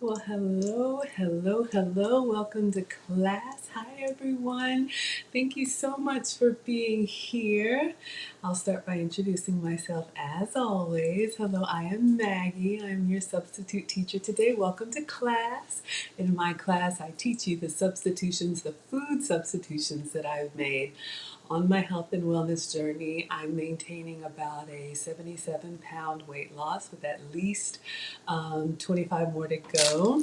Well, hello, hello, hello. Welcome to class. Hi, everyone. Thank you so much for being here. I'll start by introducing myself as always. Hello, I am Maggie. I'm your substitute teacher today. Welcome to class. In my class, I teach you the substitutions, the food substitutions that I've made. On my health and wellness journey, I'm maintaining about a 77-pound weight loss with at least 25 more to go.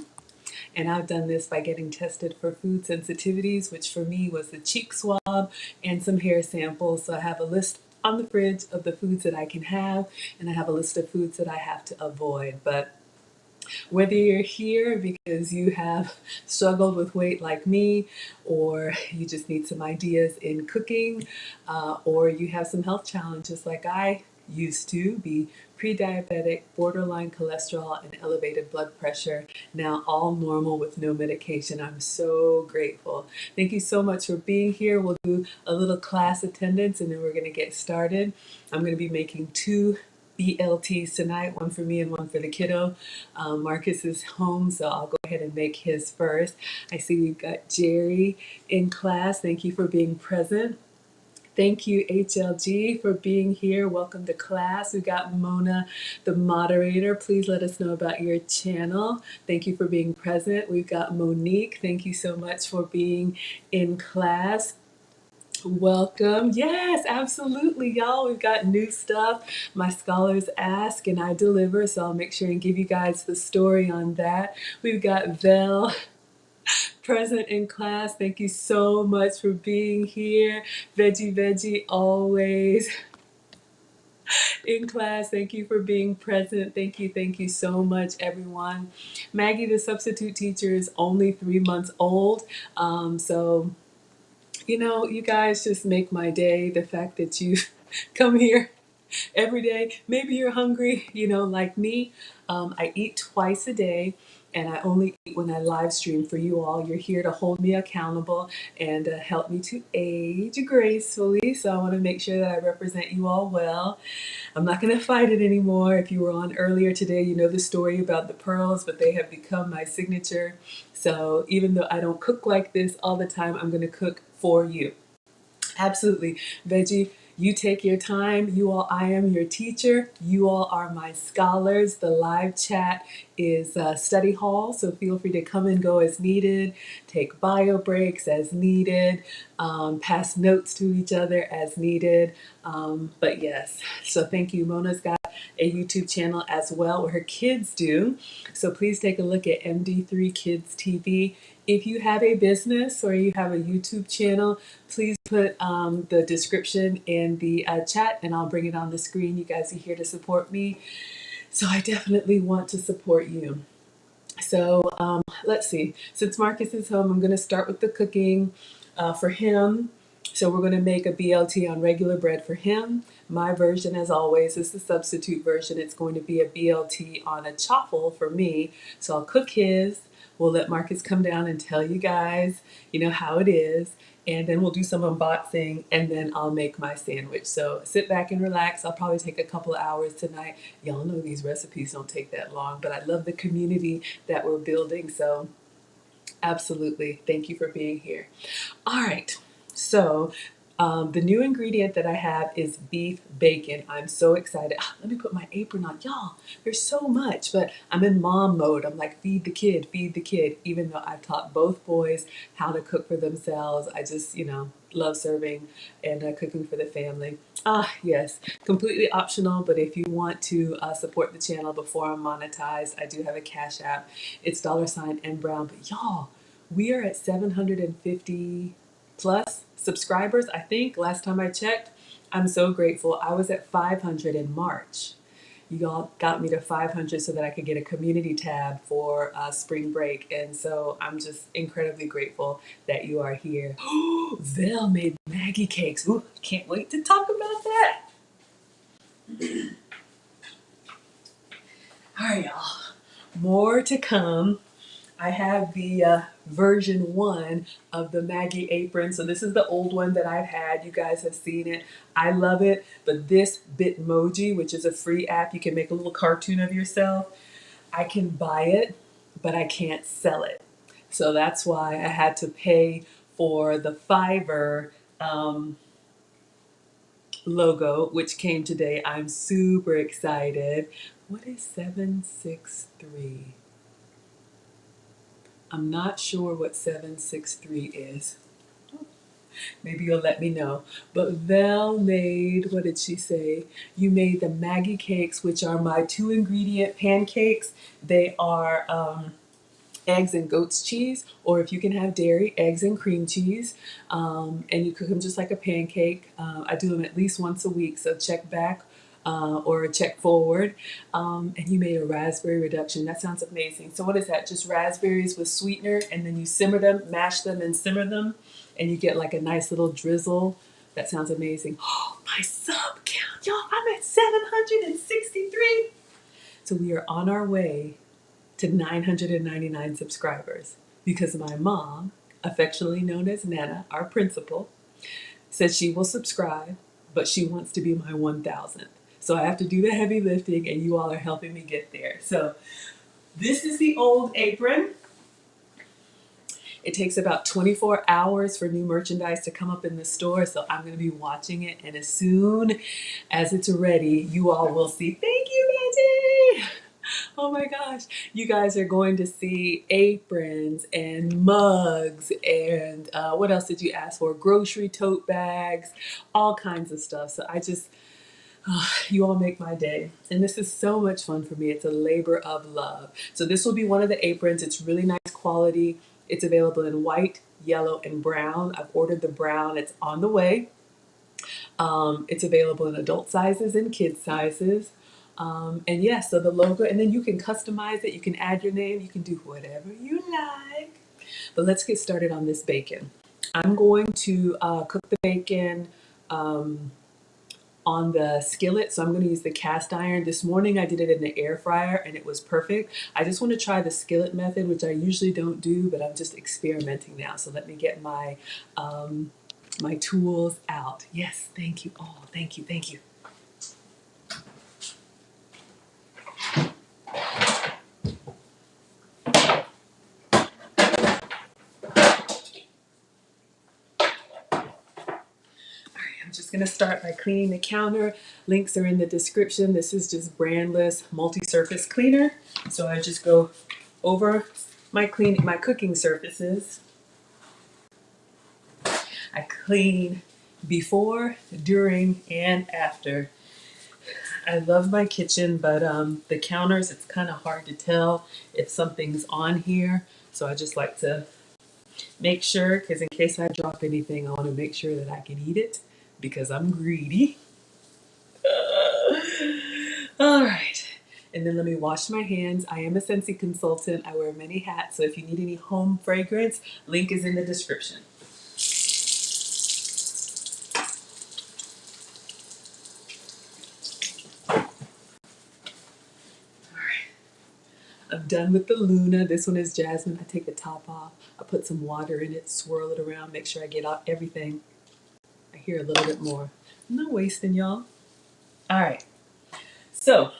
And I've done this by getting tested for food sensitivities, which for me was the cheek swab and some hair samples. So I have a list on the fridge of the foods that I can have, and I have a list of foods that I have to avoid. But whether you're here because you have struggled with weight like me, or you just need some ideas in cooking, or you have some health challenges like I used to be pre-diabetic, borderline cholesterol, and elevated blood pressure, now all normal with no medication. I'm so grateful. Thank you so much for being here. We'll do a little class attendance and then we're going to get started. I'm going to be making two BLTs tonight, one for me and one for the kiddo. Marcus is home, so I'll go ahead and make his first. I see we've got Jerry in class. Thank you for being present. Thank you, HLG, for being here. Welcome to class. We got Mona, the moderator. Please let us know about your channel. Thank you for being present. We've got Monique. Thank you so much for being in class. Welcome. Yes, absolutely, y'all. We've got new stuff. My scholars ask and I deliver, so I'll make sure and give you guys the story on that. We've got Vel present in class. Thank you so much for being here. Veggie, always in class. Thank you for being present. Thank you so much, everyone. Maggie, the substitute teacher, is only 3 months old. So you guys just make my day. The fact that you come here every day. Maybe you're hungry, like me. I eat twice a day and I only eat when I live stream for you all. You're here to hold me accountable and help me to age gracefully. So I want to make sure that I represent you all well. I'm not going to fight it anymore. If you were on earlier today, you know the story about the pearls, but they have become my signature. So even though I don't cook like this all the time, I'm going to cook for you. Absolutely. Veggie, you take your time. You all, I am your teacher. You all are my scholars. The live chat is study hall, so feel free to come and go as needed, take bio breaks as needed, pass notes to each other as needed. But yes, so thank you. Mona's got a YouTube channel as well where her kids do. So please take a look at MD3 Kids TV. If you have a business or you have a YouTube channel, please put the description in the chat and I'll bring it on the screen. You guys are here to support me. So I definitely want to support you. So let's see. Since Marcus is home, I'm going to start with the cooking for him. So we're going to make a BLT on regular bread for him. My version, as always, is the substitute version. It's going to be a BLT on a chaffle for me. So I'll cook his. We'll let Marcus come down and tell you guys, how it is. And then we'll do some unboxing and then I'll make my sandwich. So sit back and relax. I'll probably take a couple of hours tonight. Y'all know these recipes don't take that long, but I love the community that we're building. So absolutely, thank you for being here. All right, so the new ingredient that I have is beef bacon. I'm so excited. Let me put my apron on. Y'all, there's so much, but I'm in mom mode. I'm like, feed the kid, even though I've taught both boys how to cook for themselves. I just, love serving and cooking for the family. Yes, completely optional, but if you want to support the channel before I'm monetized, I do have a Cash App. It's $N Brown. But y'all, we are at 750 plus subscribers, I think, last time I checked. I'm so grateful. I was at 500 in March. You all got me to 500 so that I could get a community tab for spring break. And so I'm just incredibly grateful that you are here. Vel made Maggie cakes. Ooh, can't wait to talk about that. All right, y'all. More to come. I have the version 1 of the Maggie apron. So this is the old one that I've had. You guys have seen it. I love it. But this Bitmoji, which is a free app, you can make a little cartoon of yourself. I can buy it but I can't sell it. So that's why I had to pay for the Fiverr logo, which came today. I'm super excited. What is 763? I'm not sure what 763 is. Maybe you'll let me know. But Val made, what did she say? You made the Maggie cakes, which are my 2-ingredient pancakes. They are eggs and goat's cheese, or if you can have dairy, eggs and cream cheese. And you cook them just like a pancake. I do them at least once a week, so check back or check forward. And you made a raspberry reduction. That sounds amazing. So what is that? Just raspberries with sweetener, and then you simmer them, mash them and simmer them, and you get like a nice little drizzle. That sounds amazing. Oh, my sub count, y'all, I'm at 763. So we are on our way to 999 subscribers because my mom, affectionately known as Nana, our principal, said she will subscribe, but she wants to be my 1000th. So I have to do the heavy lifting, and you all are helping me get there. So this is the old apron. It takes about 24 hours for new merchandise to come up in the store, so I'm going to be watching it, and as soon as it's ready, you all will see. Thank you, Reggie! Oh my gosh, you guys are going to see aprons and mugs and what else did you ask for? Grocery tote bags, all kinds of stuff. So you all make my day. And this is so much fun for me. It's a labor of love. So this will be one of the aprons. It's really nice quality. It's available in white, yellow, and brown. I've ordered the brown. It's on the way. It's available in adult sizes and kid sizes. And yes, so the logo, and then you can customize it. You can add your name. You can do whatever you like. But let's get started on this bacon. I'm going to cook the bacon on the skillet. So I'm going to use the cast iron. This morning I did it in the air fryer and it was perfect. I just want to try the skillet method, which I usually don't do, but I'm just experimenting now. So let me get my my tools out. Yes, thank you all. Thank you, thank you. I'm just going to start by cleaning the counter. Links are in the description. This is just Brandless multi-surface cleaner. So I just go over my cooking surfaces. I clean before, during, and after. I love my kitchen, but the counters, it's kind of hard to tell if something's on here. So I just like to make sure, because in case I drop anything, I want to make sure that I can eat it because I'm greedy. All right. And then let me wash my hands. I am a Scentsy consultant. I wear many hats. So if you need any home fragrance, link is in the description. All right. I'm done with the Luna. This one is jasmine. I take the top off. I put some water in it, swirl it around, make sure I get out everything. I hear a little bit more. I'm not wasting, y'all. All right. So,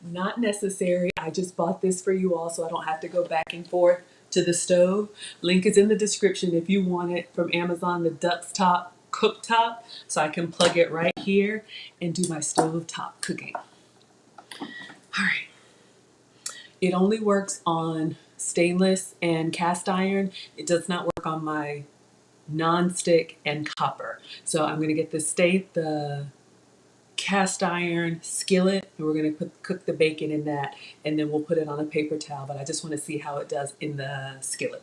not necessary. I just bought this for you all so I don't have to go back and forth to the stove. Link is in the description if you want it from Amazon, the Duck's Top cooktop, so I can plug it right here and do my stove top cooking. All right. It only works on stainless and cast iron. It does not work on my non-stick and copper. So I'm going to get the cast iron skillet, and we're going to cook the bacon in that, and then we'll put it on a paper towel, but I just want to see how it does in the skillet.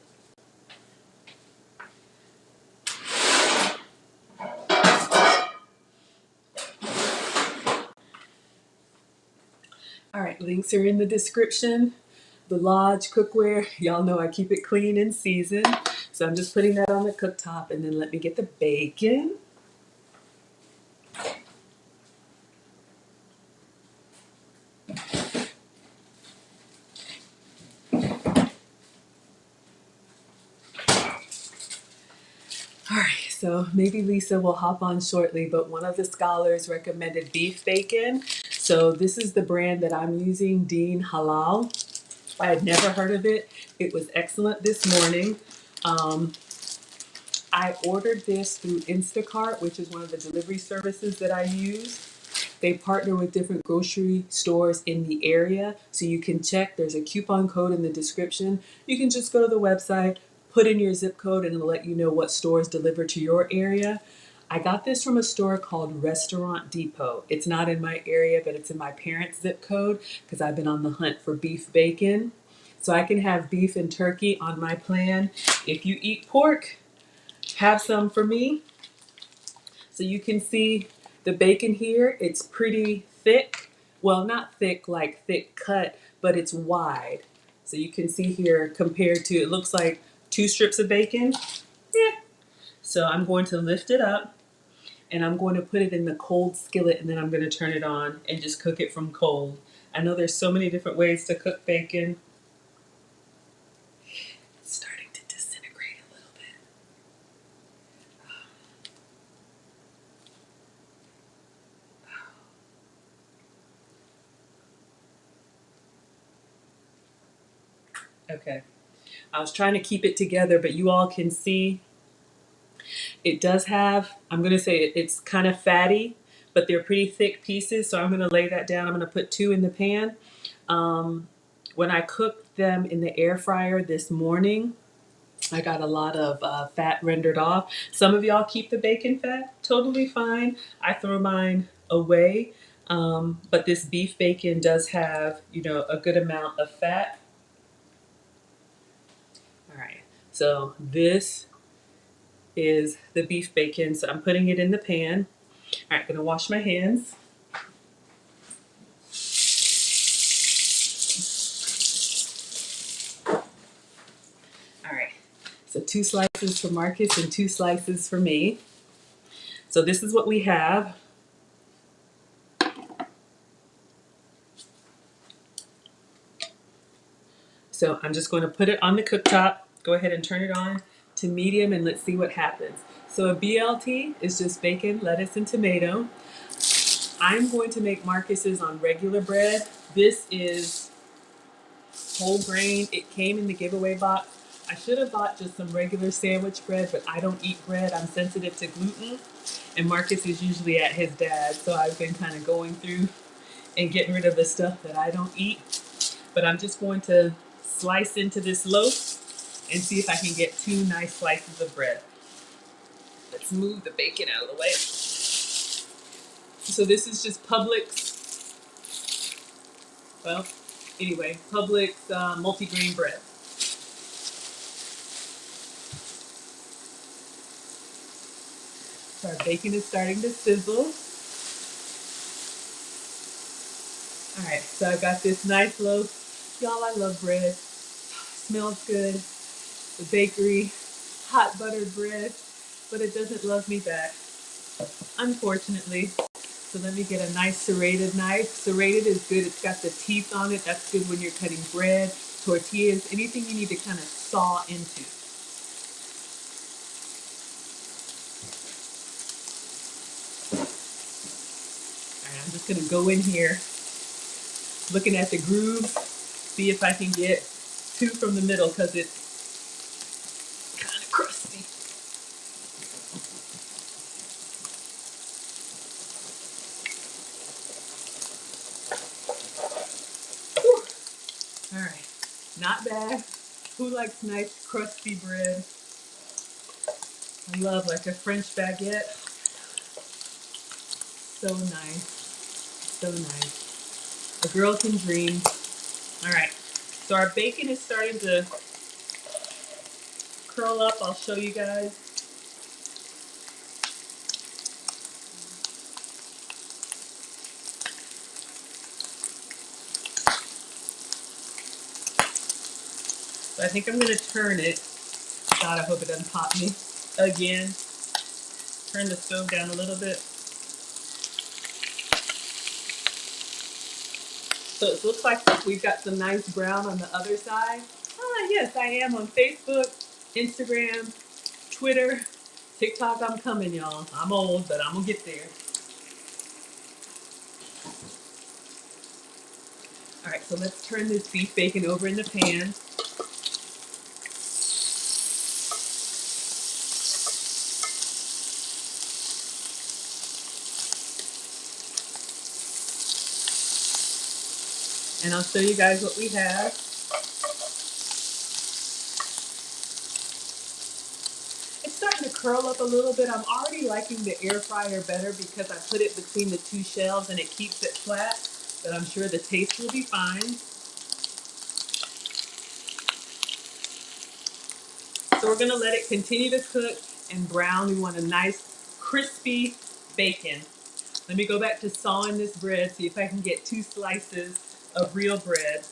All right, links are in the description. The Lodge cookware, y'all know I keep it clean and seasoned. So I'm just putting that on the cooktop, and then let me get the bacon. All right, so maybe Lisa will hop on shortly, but one of the scholars recommended beef bacon. So this is the brand that I'm using, Dean Halal. I had never heard of it. It was excellent this morning. I ordered this through Instacart, which is one of the delivery services that I use. They partner with different grocery stores in the area, so you can check. There's a coupon code in the description. You can just go to the website, put in your zip code, and it'll let you know what stores deliver to your area. I got this from a store called Restaurant Depot. It's not in my area, but it's in my parents' zip code because I've been on the hunt for beef bacon. So I can have beef and turkey on my plan. If you eat pork, have some for me. So you can see the bacon here, it's pretty thick. Well, not thick like thick cut, but it's wide. So you can see here compared to, it looks like 2 strips of bacon. Yeah. So I'm going to lift it up and I'm going to put it in the cold skillet and then I'm going to turn it on and just cook it from cold. I know there's so many different ways to cook bacon. It's starting to disintegrate a little bit. Okay. I was trying to keep it together, but you all can see it does have, I'm going to say it's kind of fatty, but they're pretty thick pieces. So I'm going to lay that down. I'm going to put 2 in the pan. When I cooked them in the air fryer this morning, I got a lot of fat rendered off. Some of y'all keep the bacon fat, totally fine. I throw mine away. But this beef bacon does have, a good amount of fat. All right, so this is the beef bacon. So I'm putting it in the pan. All right, gonna wash my hands. All right, so 2 slices for Marcus and 2 slices for me. So this is what we have. So I'm just going to put it on the cooktop. Go ahead and turn it on to medium and let's see what happens. So a BLT is just bacon, lettuce, and tomato. I'm going to make Marcus's on regular bread. This is whole grain. It came in the giveaway box. I should have bought just some regular sandwich bread, but I don't eat bread. I'm sensitive to gluten. And Marcus is usually at his dad's, so I've been kind of going through and getting rid of the stuff that I don't eat. But I'm just going to slice into this loaf and see if I can get 2 nice slices of bread. Let's move the bacon out of the way. So this is just Publix, well, anyway, Publix multigrain bread. So our bacon is starting to sizzle. All right, so I got this nice loaf. Y'all, I love bread. Smells good. The bakery, hot buttered bread, but it doesn't love me back, unfortunately. So let me get a nice serrated knife. Serrated is good. It's got the teeth on it. That's good when you're cutting bread, tortillas, anything you need to kind of saw into. All right, I'm just going to go in here, looking at the grooves, see if I can get 2 from the middle because it's kind of crusty. Whew. All right, not bad. Who likes nice crusty bread? I love like a French baguette. So nice, so nice. A girl can dream. All right, so our bacon is starting to curl up. I'll show you guys. So I think I'm going to turn it. God, I hope it doesn't pop me again. Turn the stove down a little bit. So it looks like we've got some nice brown on the other side. Ah, yes, I am on Facebook, Instagram, Twitter, TikTok. I'm coming, y'all. I'm old, but I'm going to get there. All right, so let's turn this beef bacon over in the pan. And I'll show you guys what we have. It's starting to curl up a little bit. I'm already liking the air fryer better because I put it between the two shelves and it keeps it flat, but I'm sure the taste will be fine. So we're gonna let it continue to cook and brown. We want a nice crispy bacon. Let me go back to sawing this bread, see if I can get 2 slices of real bread.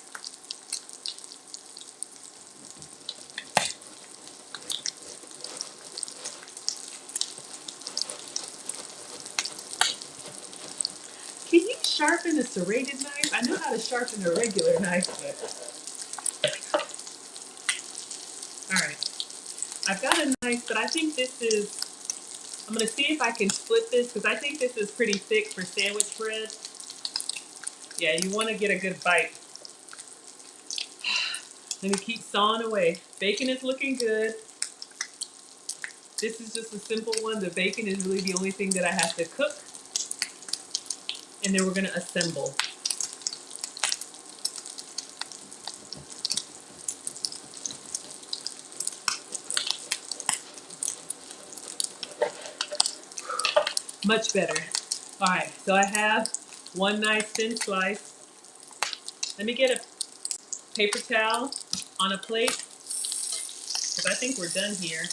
Can you sharpen a serrated knife? I know how to sharpen a regular knife, but... All right, I've got a knife, but I think this is... I'm gonna see if I can split this because I think this is pretty thick for sandwich bread. Yeah, you wanna get a good bite. Let me keep sawing away. Bacon is looking good. This is just a simple one. The bacon is really the only thing that I have to cook. And then we're gonna assemble. Much better. All right, so I have one nice thin slice. Let me get a paper towel on a plate because I think we're done here.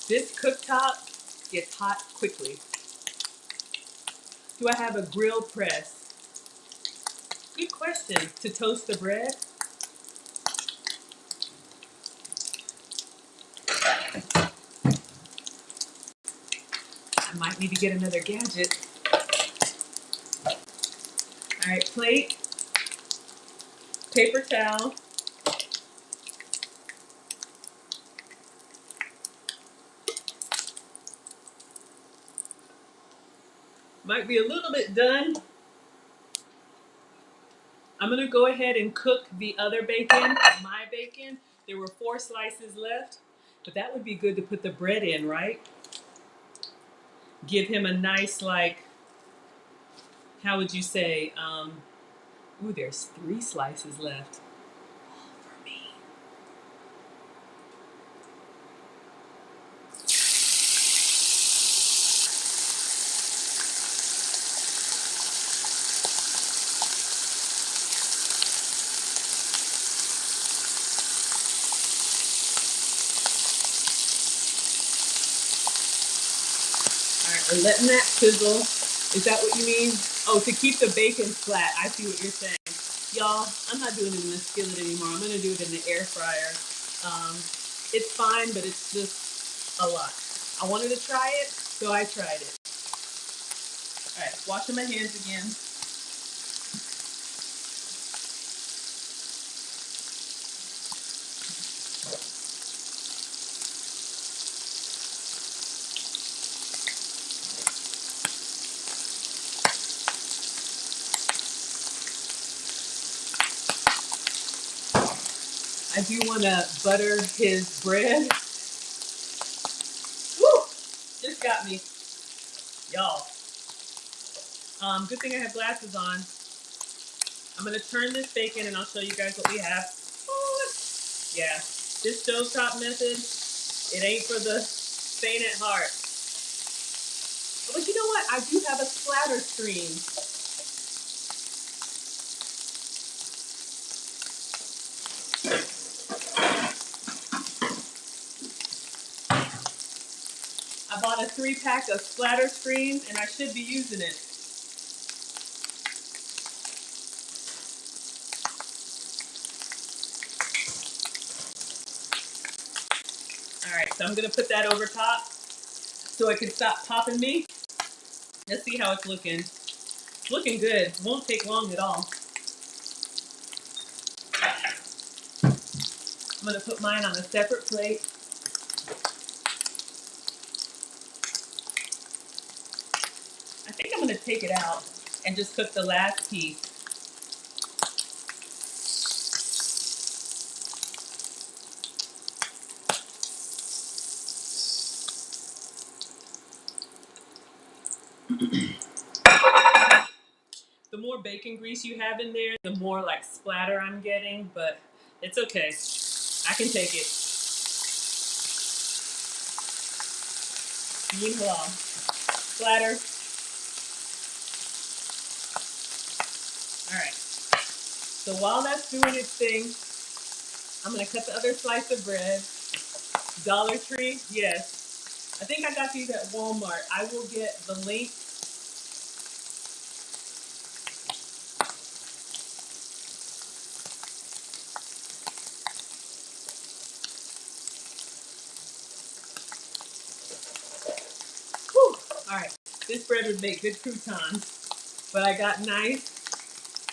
This cooktop gets hot quickly. Do I have a grill press? Good question. To toast the bread? I might need to get another gadget. All right, plate, paper towel. Might be a little bit done. I'm gonna go ahead and cook the other bacon, my bacon. There were 4 slices left, but that would be good to put the bread in, right? Give him a nice, like, how would you say, ooh, there's 3 slices left. All for me. All right, we're letting that sizzle. Is that what you mean? Oh, to keep the bacon flat. I see what you're saying. Y'all, I'm not doing it in the skillet anymore. I'm gonna do it in the air fryer. It's fine, but it's just a lot. I wanted to try it, so I tried it. All right, washing my hands again. I do want to butter his bread. Woo! Just got me, y'all. Good thing I have glasses on. I'm gonna turn this bacon and I'll show you guys what we have. Ooh. Yeah, this stovetop method, it ain't for the faint at heart. But you know what? I do have a splatter screen. I bought a 3-pack of splatter screens and I should be using it. All right, so I'm gonna put that over top so it can stop popping me. Let's see how it's looking. It's looking good. Won't take long at all. I'm gonna put mine on a separate plate. I think I'm gonna take it out and just cook the last piece. The more bacon grease you have in there, the more like splatter I'm getting, but it's okay. I can take it. Splatter. All right. So while that's doing its thing, I'm gonna cut the other slice of bread. Dollar Tree, yes. I think I got these at Walmart. I will get the link. Whew. All right, this bread would make good croutons, but I got nice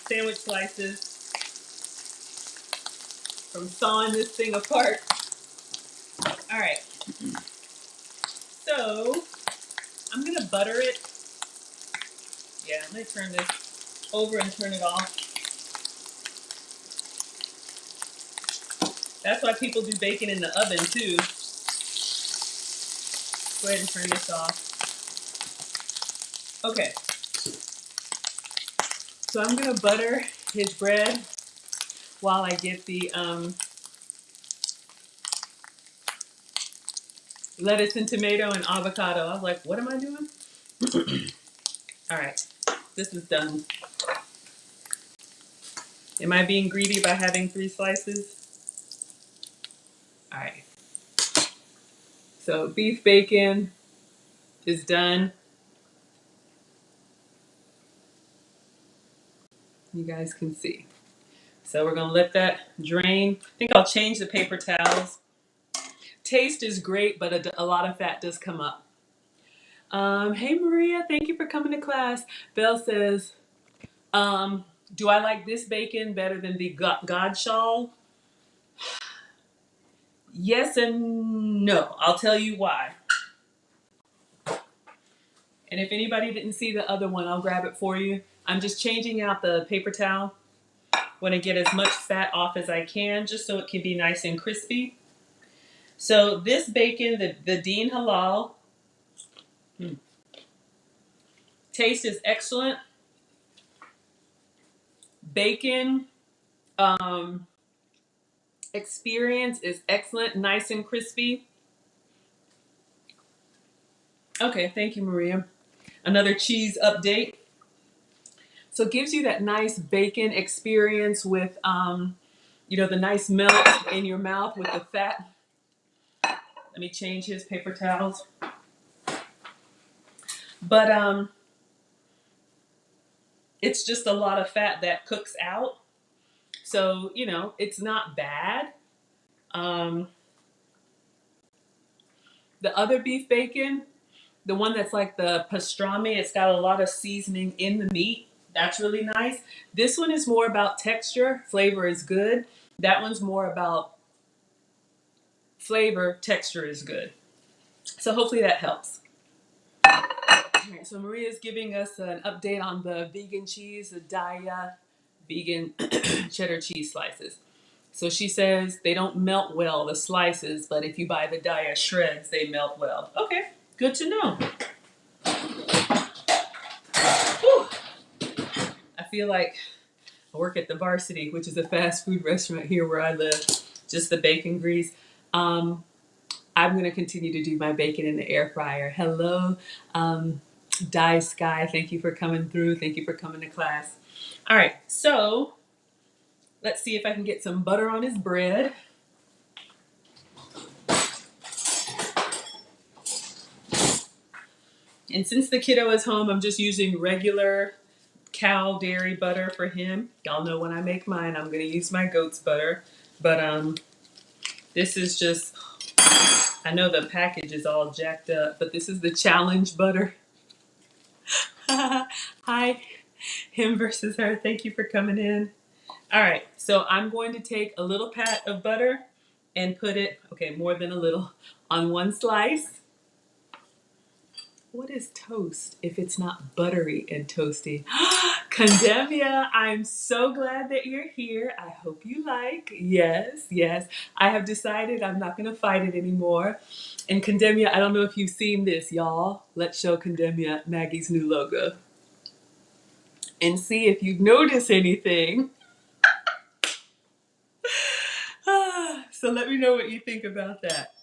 sandwich slices from sawing this thing apart. All right, so I'm gonna butter it. Yeah, I'm gonna turn this over and turn it off. That's why people do bacon in the oven too. Go ahead and turn this off. Okay, so I'm gonna butter his bread while I get the lettuce and tomato and avocado. I was like, what am I doing? All right, this is done. Am I being greedy by having 3 slices? All right. So beef bacon is done. You guys can see. So we're gonna let that drain. I think I'll change the paper towels. Taste is great, but a lot of fat does come up. Hey Maria, thank you for coming to class. Belle says, do I like this bacon better than the Godshall? Yes and no. I'll tell you why. And if anybody didn't see the other one, I'll grab it for you. I'm just changing out the paper towel. Want to get as much fat off as I can, just so it can be nice and crispy. So this bacon, the Dean Halal, taste is excellent. Bacon experience is excellent, nice and crispy. Okay, thank you, Maria. Another cheese update. So it gives you that nice bacon experience with, the nice melt in your mouth with the fat. Let me change his paper towels. But it's just a lot of fat that cooks out. So, it's not bad. The other beef bacon, the one that's like the pastrami, it's got a lot of seasoning in the meat. That's really nice. This one is more about texture. Flavor is good. That one's more about flavor. Texture is good. So hopefully that helps. All right, so Maria's giving us an update on the vegan cheese, the Daya vegan cheddar cheese slices. So she says they don't melt well, the slices, but if you buy the Daya shreds, they melt well. Okay, good to know. Whew. I feel like I work at the Varsity, which is a fast food restaurant here where I live. Just the bacon grease. I'm going to continue to do my bacon in the air fryer. Hello, Dye Sky. Thank you for coming through. Thank you for coming to class. All right, so let's see if I can get some butter on his bread. And since the kiddo is home, I'm just using regular cow dairy butter for him. Y'all know when I make mine, I'm going to use my goat's butter. But this is just, I know the package is all jacked up, but this is the challenge butter. Hi, him versus her. Thank you for coming in. All right, so I'm going to take a little pat of butter and put it, okay, more than a little, on one slice. What is toast if it's not buttery and toasty? Condemnia, I'm so glad that you're here. I hope you like. Yes, yes. I have decided I'm not going to fight it anymore. And Condemnia, I don't know if you've seen this, y'all. Let's show Condemnia Maggie's new logo and see if you notice anything. So let me know what you think about that.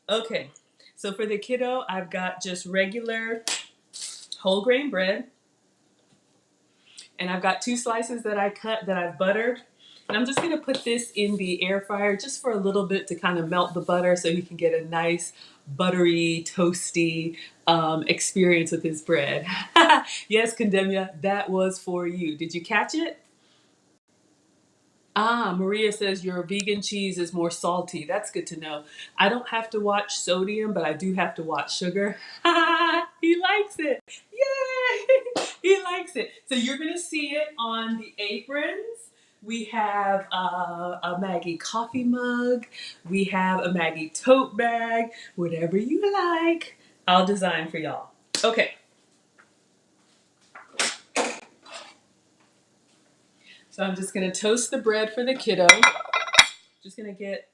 Okay, so for the kiddo, I've got just regular whole grain bread. And I've got 2 slices that I cut that I've buttered. And I'm just gonna put this in the air fryer just for a little bit to kind of melt the butter so he can get a nice buttery, toasty experience with his bread. Yes, Condemnia, that was for you. Did you catch it? Ah, Maria says your vegan cheese is more salty. That's good to know. I don't have to watch sodium, but I do have to watch sugar. He likes it. Yay! He likes it. So you're going to see it on the aprons. We have a Maggie coffee mug. We have a Maggie tote bag. Whatever you like, I'll design for y'all. Okay. So I'm just going to toast the bread for the kiddo. Just going to get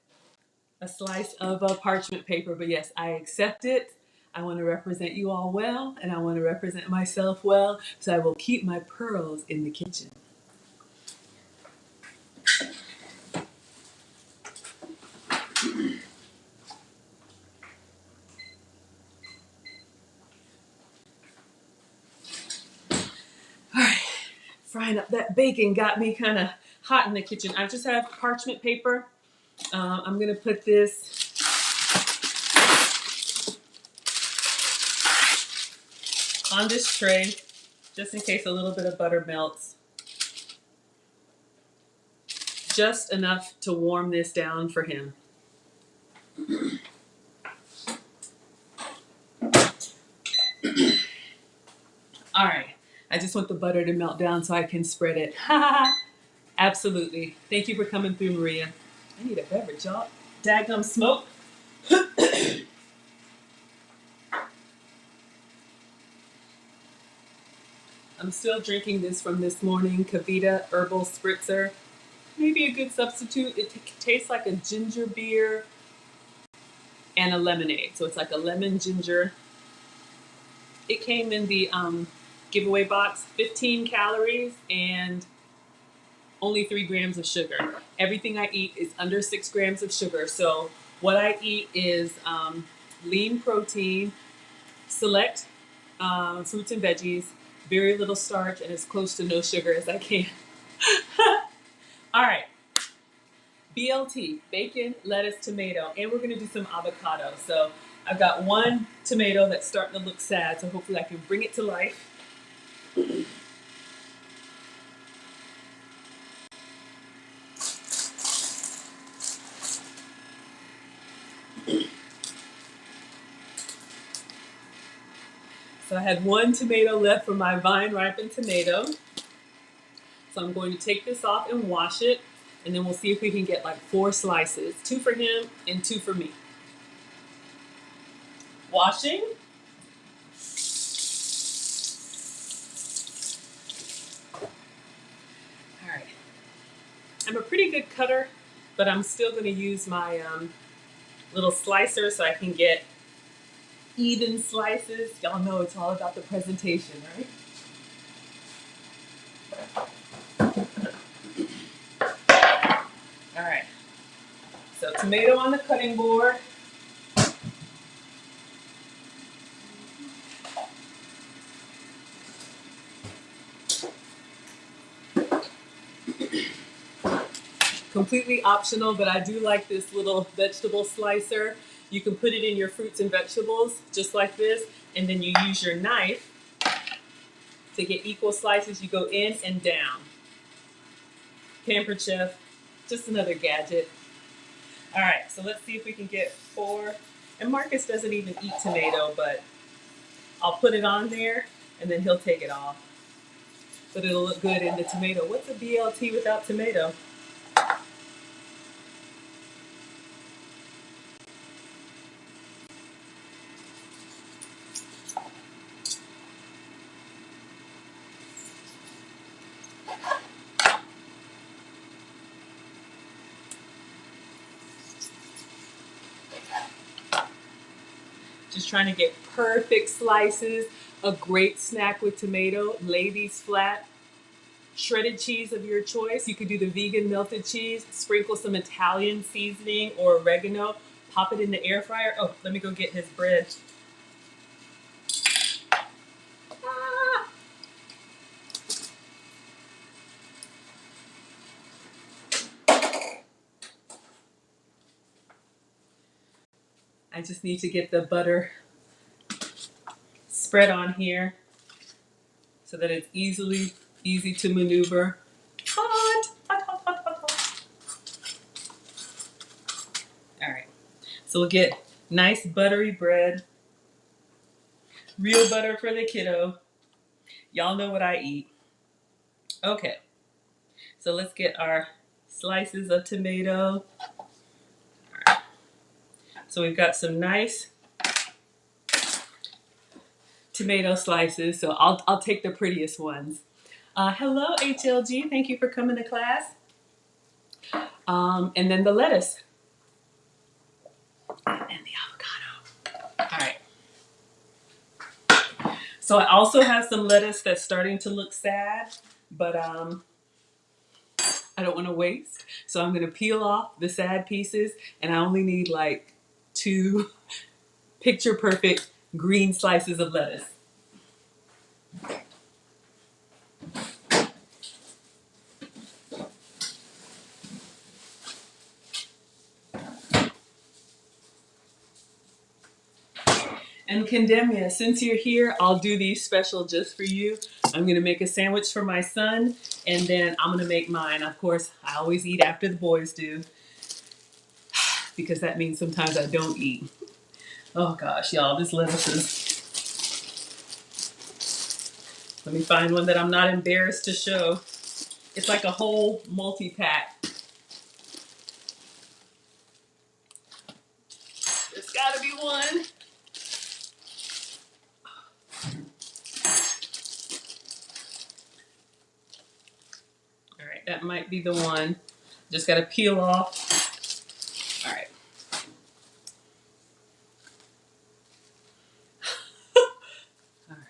a slice of parchment paper, but yes, I accept it. I want to represent you all well, and I want to represent myself well, so I will keep my pearls in the kitchen. All right, frying up that bacon got me kind of hot in the kitchen. I just have parchment paper. I'm going to put this on this tray, just in case a little bit of butter melts. Just enough to warm this down for him. All right, I just want the butter to melt down so I can spread it. Absolutely. Thank you for coming through, Maria. I need a beverage, y'all. Daggum smoke. I'm still drinking this from this morning, Kavita Herbal Spritzer. Maybe a good substitute. It tastes like a ginger beer and a lemonade. So it's like a lemon ginger. It came in the giveaway box, 15 calories and only 3 grams of sugar. Everything I eat is under 6 grams of sugar. So what I eat is lean protein, select fruits and veggies, very little starch, and as close to no sugar as I can. All right. BLT, bacon, lettuce, tomato, and we're gonna do some avocado. So I've got 1 tomato that's starting to look sad, so hopefully I can bring it to life. So I had 1 tomato left for my vine ripened tomato. So I'm going to take this off and wash it, and then we'll see if we can get like 4 slices, 2 for him and 2 for me. Washing. All right. I'm a pretty good cutter, but I'm still going to use my little slicer so I can get even slices. Y'all know it's all about the presentation, right? All right. So tomato on the cutting board. Completely optional, but I do like this little vegetable slicer. You can put it in your fruits and vegetables just like this, and then you use your knife to get equal slices. You go in and down. Pampered Chef, just another gadget. All right, so let's see if we can get 4. And Marcus doesn't even eat tomato, but I'll put it on there and then he'll take it off. But it'll look good in the tomato. What's a BLT without tomato? Just trying to get perfect slices. A great snack with tomato. Lay these flat. Shredded cheese of your choice. You could do the vegan melted cheese. Sprinkle some Italian seasoning or oregano. Pop it in the air fryer. Oh, let me go get his bread. Ah. I just need to get the butter spread on here so that it's easy to maneuver. Hot, hot, hot, hot, hot, hot. All right. So we'll get nice buttery bread. Real butter for the kiddo. Y'all know what I eat. Okay. So let's get our slices of tomato. All right. So we've got some nice tomato slices. So I'll take the prettiest ones. Hello, HLG. Thank you for coming to class. And then the lettuce. And the avocado. All right. So I also have some lettuce that's starting to look sad, but I don't want to waste. So I'm going to peel off the sad pieces, and I only need like 2 picture perfect green slices of lettuce. And Condemnia, since you're here, I'll do these special just for you. I'm going to make a sandwich for my son, and then I'm going to make mine. Of course, I always eat after the boys do, because that means sometimes I don't eat. Oh gosh, y'all, this lettuce is... Let me find one that I'm not embarrassed to show. It's like a whole multi-pack. There's gotta be one. All right, that might be the one. Just gotta peel off. All right. All right.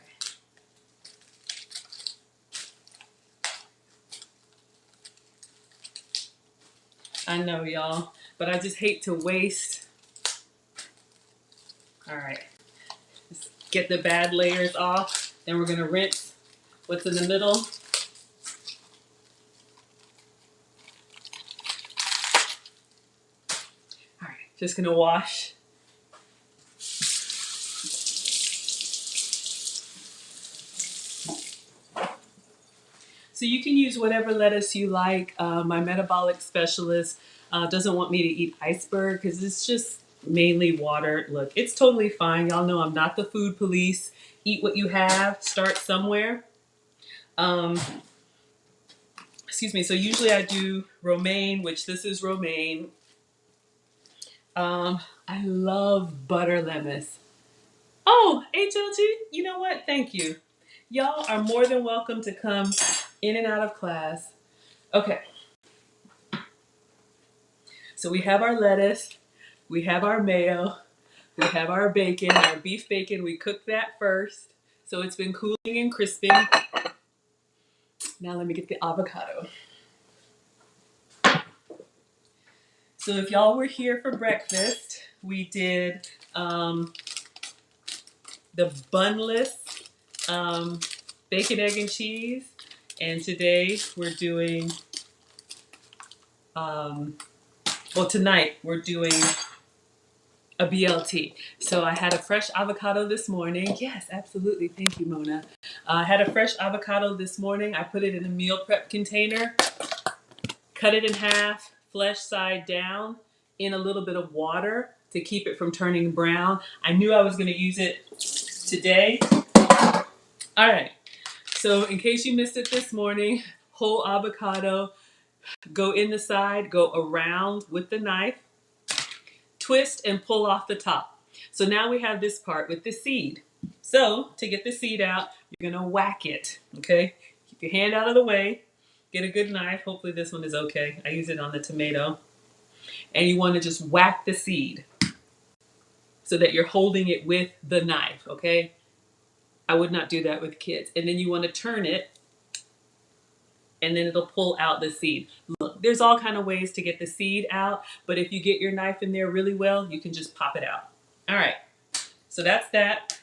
I know, y'all, but I just hate to waste. All right. Just get the bad layers off. Then we're gonna rinse what's in the middle. All right, just gonna wash. So you can use whatever lettuce you like. My metabolic specialist doesn't want me to eat iceberg because it's just mainly water. Look, it's totally fine. Y'all know I'm not the food police. Eat what you have. Start somewhere. Excuse me. So usually I do romaine, which this is romaine. I love butter lemons. Oh, HLG, you know what? Thank you. Y'all are more than welcome to come in and out of class. Okay. So we have our lettuce, we have our mayo, we have our bacon, our beef bacon. We cooked that first. So it's been cooling and crisping. Now let me get the avocado. So if y'all were here for breakfast, we did the bunless bacon, egg, and cheese. And today we're doing, tonight we're doing a BLT. So I had a fresh avocado this morning. Yes, absolutely. Thank you, Mona. I had a fresh avocado this morning. I put it in a meal prep container, cut it in half, flesh side down, in a little bit of water to keep it from turning brown. I knew I was going to use it today. All right. So in case you missed it this morning, whole avocado, go in the side, go around with the knife, twist and pull off the top. So now we have this part with the seed. So to get the seed out, you're gonna whack it, okay? Keep your hand out of the way, get a good knife. Hopefully this one is okay. I use it on the tomato. And you wanna just whack the seed. so that you're holding it with the knife, okay? I would not do that with kids. And then you want to turn it, and then it'll pull out the seed. Look, there's all kind of ways to get the seed out, but if you get your knife in there really well, you can just pop it out. All right, so that's that.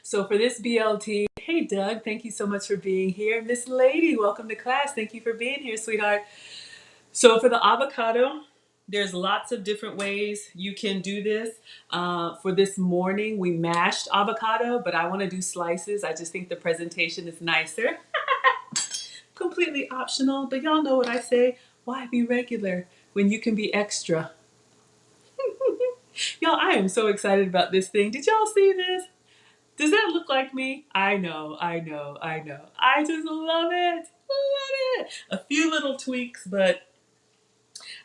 So for this BLT, hey Doug, thank you so much for being here. Miss Lady, welcome to class. Thank you for being here, sweetheart. So for the avocado, there's lots of different ways you can do this. For this morning, we mashed avocado, but I want to do slices. I just think the presentation is nicer. Completely optional, but y'all know what I say. Why be regular when you can be extra? Y'all, I am so excited about this thing. Did y'all see this? Does that look like me? I know, I know, I know. I just love it. Love it. A few little tweaks, but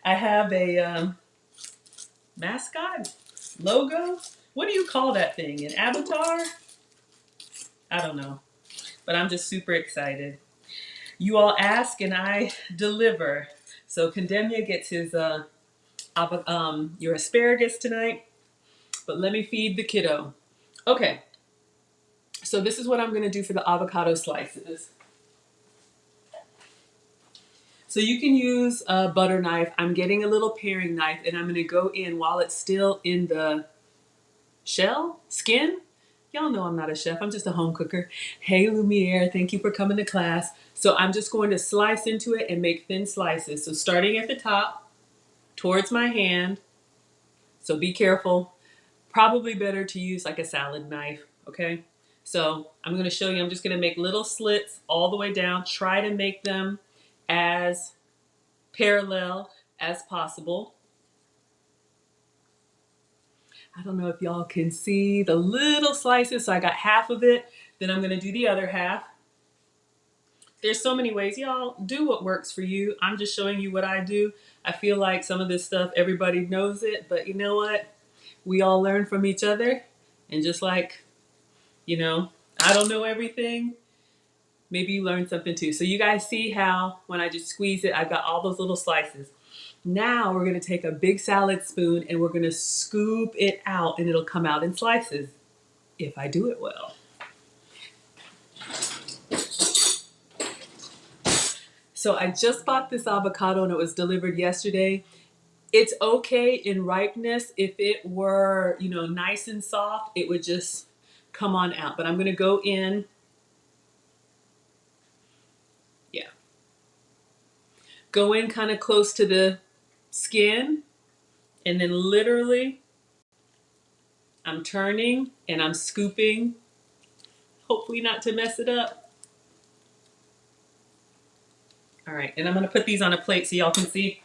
I have a mascot logo. What do you call that thing? An avatar? I don't know, but I'm just super excited. You all ask and I deliver. So Condemnia gets his your asparagus tonight, but let me feed the kiddo. Okay, so this is what I'm going to do for the avocado slices. So you can use a butter knife. I'm getting a little paring knife, and I'm going to go in while it's still in the skin. Y'all know I'm not a chef. I'm just a home cooker. Hey, Lumiere, thank you for coming to class. So I'm just going to slice into it and make thin slices. So starting at the top, towards my hand. So be careful. Probably better to use like a salad knife, okay? So I'm going to show you. I'm just going to make little slits all the way down. Try to make them as parallel as possible. I don't know if y'all can see the little slices. So I got half of it. Then I'm going to do the other half. There's so many ways. Y'all do what works for you. I'm just showing you what I do. I feel like some of this stuff, everybody knows it. But you know what? We all learn from each other. And just like, you know, I don't know everything. Maybe you learn something too. So you guys see how when I just squeeze it, I've got all those little slices. Now we're going to take a big salad spoon and we're going to scoop it out and it'll come out in slices if I do it well. So I just bought this avocado and it was delivered yesterday. It's okay in ripeness. If it were, you know, nice and soft, it would just come on out. But I'm going to go in. Yeah. Go in kind of close to the skin. And then literally, I'm turning and I'm scooping. Hopefully not to mess it up. All right. And I'm going to put these on a plate so y'all can see.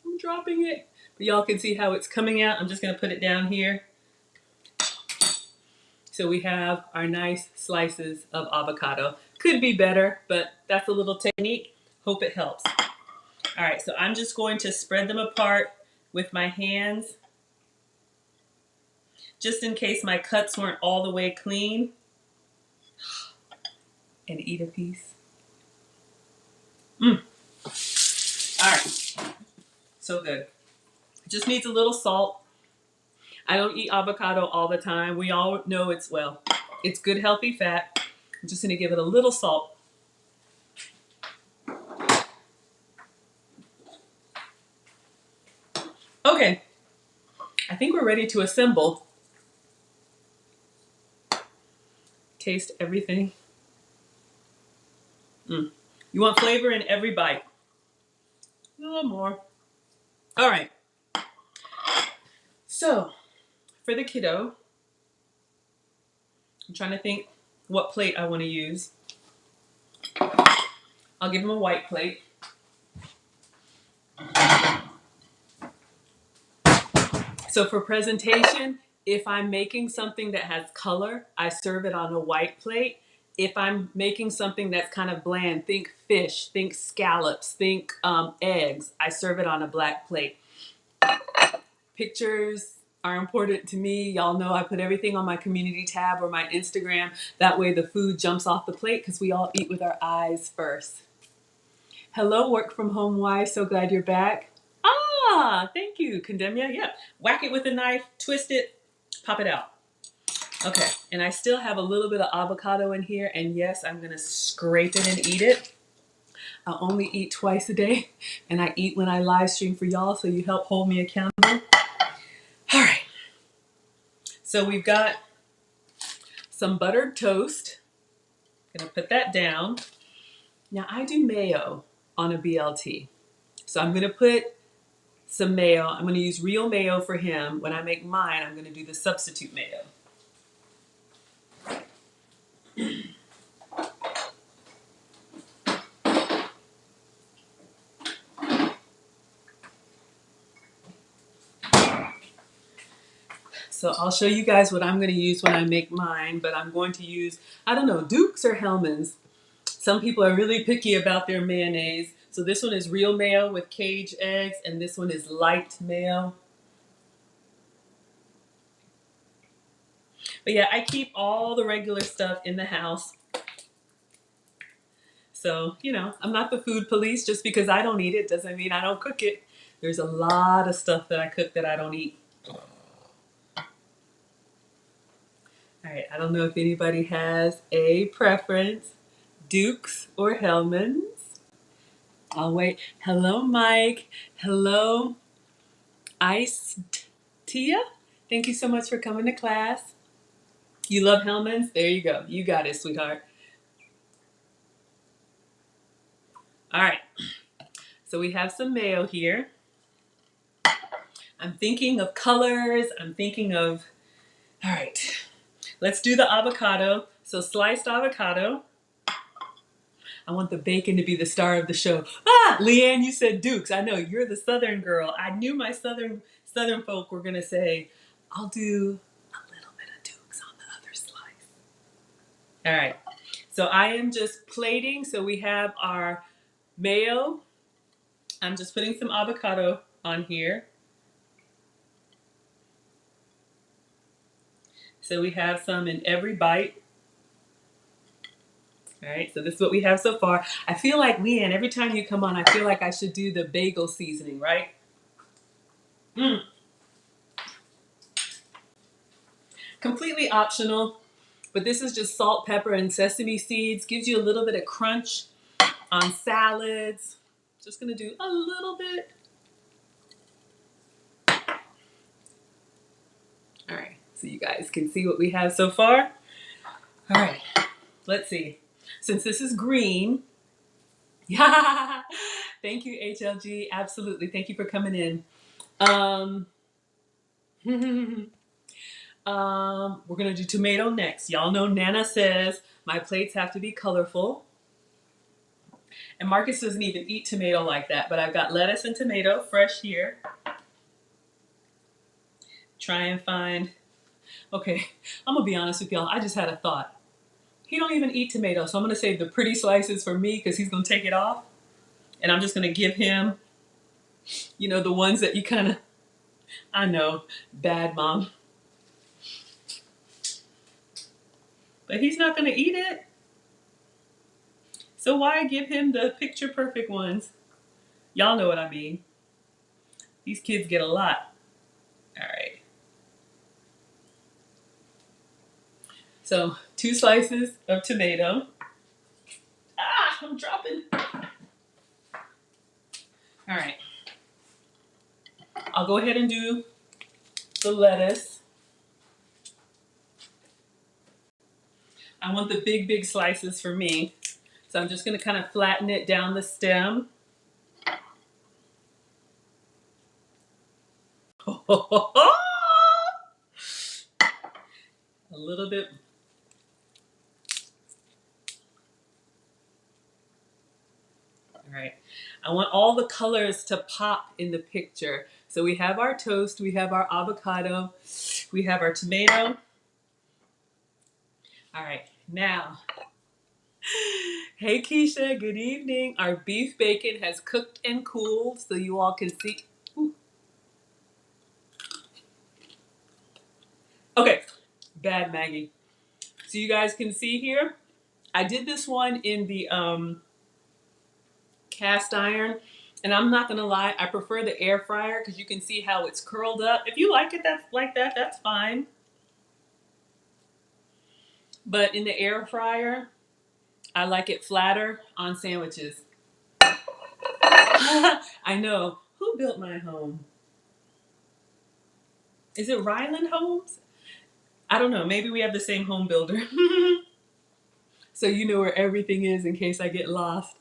I'm dropping it. But y'all can see how it's coming out. I'm just going to put it down here. So we have our nice slices of avocado. Could be better, but that's a little technique. Hope it helps. All right, so I'm just going to spread them apart with my hands, just in case my cuts weren't all the way clean. And eat a piece. All right, so good. Just needs a little salt. I don't eat avocado all the time. We all know it's good healthy fat. I'm just gonna give it a little salt. Okay, I think we're ready to assemble. Taste everything. You want flavor in every bite. A little more. All right. So, for the kiddo, I'm trying to think what plate I want to use. I'll give him a white plate. So for presentation, if I'm making something that has color, I serve it on a white plate. If I'm making something that's kind of bland, think fish, think scallops, think eggs, I serve it on a black plate. Pictures are important to me. Y'all know I put everything on my community tab or my Instagram. That way the food jumps off the plate because we all eat with our eyes first. Hello, work from home wife. So glad you're back. Ah, thank you, Condemnia. Yeah, whack it with a knife, twist it, pop it out. Okay, and I still have a little bit of avocado in here, and yes, I'm gonna scrape it and eat it. I only eat twice a day, and I eat when I live stream for y'all, so you help hold me accountable. All right, so we've got some buttered toast. Gonna put that down. Now I do mayo on a BLT. So I'm gonna put some mayo. I'm gonna use real mayo for him. When I make mine, I'm gonna do the substitute mayo. So I'll show you guys what I'm gonna use when I make mine, but I'm going to use, I don't know, Duke's or Hellman's. Some people are really picky about their mayonnaise. So this one is real mayo with cage eggs, and this one is light mayo. But yeah, I keep all the regular stuff in the house. So, you know, I'm not the food police. Just because I don't eat it doesn't mean I don't cook it. There's a lot of stuff that I cook that I don't eat. All right, I don't know if anybody has a preference, Duke's or Hellman's. I'll wait. Hello, Mike. Hello, Iced Tia. Thank you so much for coming to class. You love Hellman's? There you go. You got it, sweetheart. All right, so we have some mayo here. I'm thinking of colors. I'm thinking of, all right, let's do the avocado. So sliced avocado. I want the bacon to be the star of the show. Ah, Leanne, you said Dukes. I know you're the Southern girl. I knew my Southern folk were gonna say, I'll do a little bit of Dukes on the other slice. All right. So I am just plating. So we have our mayo. I'm just putting some avocado on here. So we have some in every bite. All right, so this is what we have so far. I feel like, Leanne, every time you come on, I feel like I should do the bagel seasoning, right? Completely optional, but this is just salt, pepper, and sesame seeds. Gives you a little bit of crunch on salads. Just gonna do a little bit. All right, so you guys can see what we have so far. All right, let's see. Since this is green, yeah, thank you, HLG. Absolutely, thank you for coming in. We're gonna do tomato next. Y'all know Nana says my plates have to be colorful. And Marcus doesn't even eat tomato like that, but I've got lettuce and tomato fresh here. Try and find, okay, I'm gonna be honest with y'all, I just had a thought. He don't even eat tomato, so I'm gonna save the pretty slices for me because he's gonna take it off. And I'm just gonna give him, you know, the ones that you kind of, I know, bad mom. But he's not gonna eat it. So why give him the picture perfect ones? Y'all know what I mean. These kids get a lot. All right. So 2 slices of tomato. Ah, I'm dropping. All right. I'll go ahead and do the lettuce. I want the big, big slices for me. So I'm just gonna kind of flatten it down the stem. A little bit. All right. I want all the colors to pop in the picture. So we have our toast, we have our avocado, we have our tomato. All right, now, hey Keisha, good evening. Our beef bacon has cooked and cooled so you all can see. Ooh. Okay, bad Maggie. So you guys can see here, I did this one in the cast iron. And I'm not gonna lie, I prefer the air fryer because you can see how it's curled up. If you like it that's fine. But in the air fryer, I like it flatter on sandwiches. I know. Who built my home? Is it Ryland Homes? I don't know. Maybe we have the same home builder. So you know where everything is in case I get lost.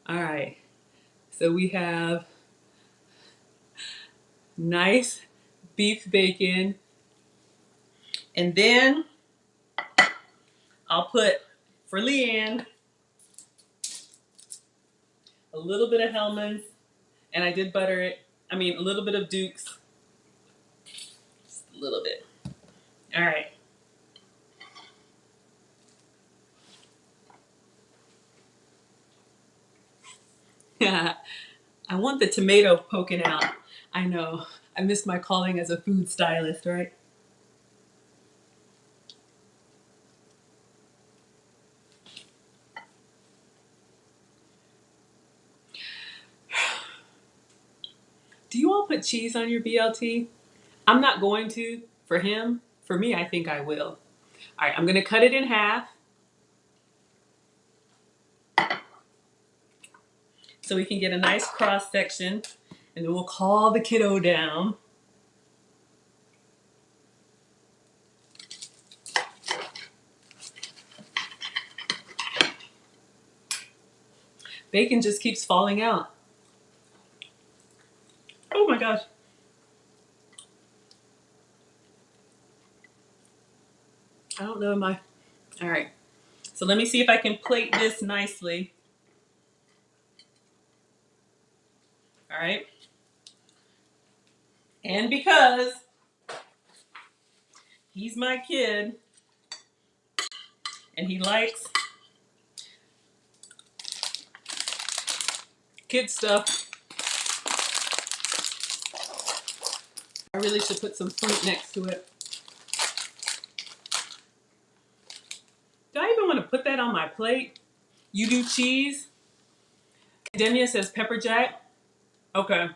All right. So we have nice beef bacon. And then I'll put, for Leanne, a little bit of Hellman's. And I did butter it. I mean, a little bit of Duke's. Just a little bit. All right. I want the tomato poking out. I know. I miss my calling as a food stylist, right? Do you all put cheese on your BLT? I'm not going to. For him, for me, I think I will. All right, I'm going to cut it in half so we can get a nice cross section, and then we'll call the kiddo down. Bacon just keeps falling out. Oh my gosh. I don't know my... All right. So let me see if I can plate this nicely. All right. And because he's my kid and he likes kid stuff, I really should put some fruit next to it. Do I even want to put that on my plate? You do cheese? Academia says pepper jack. Okay.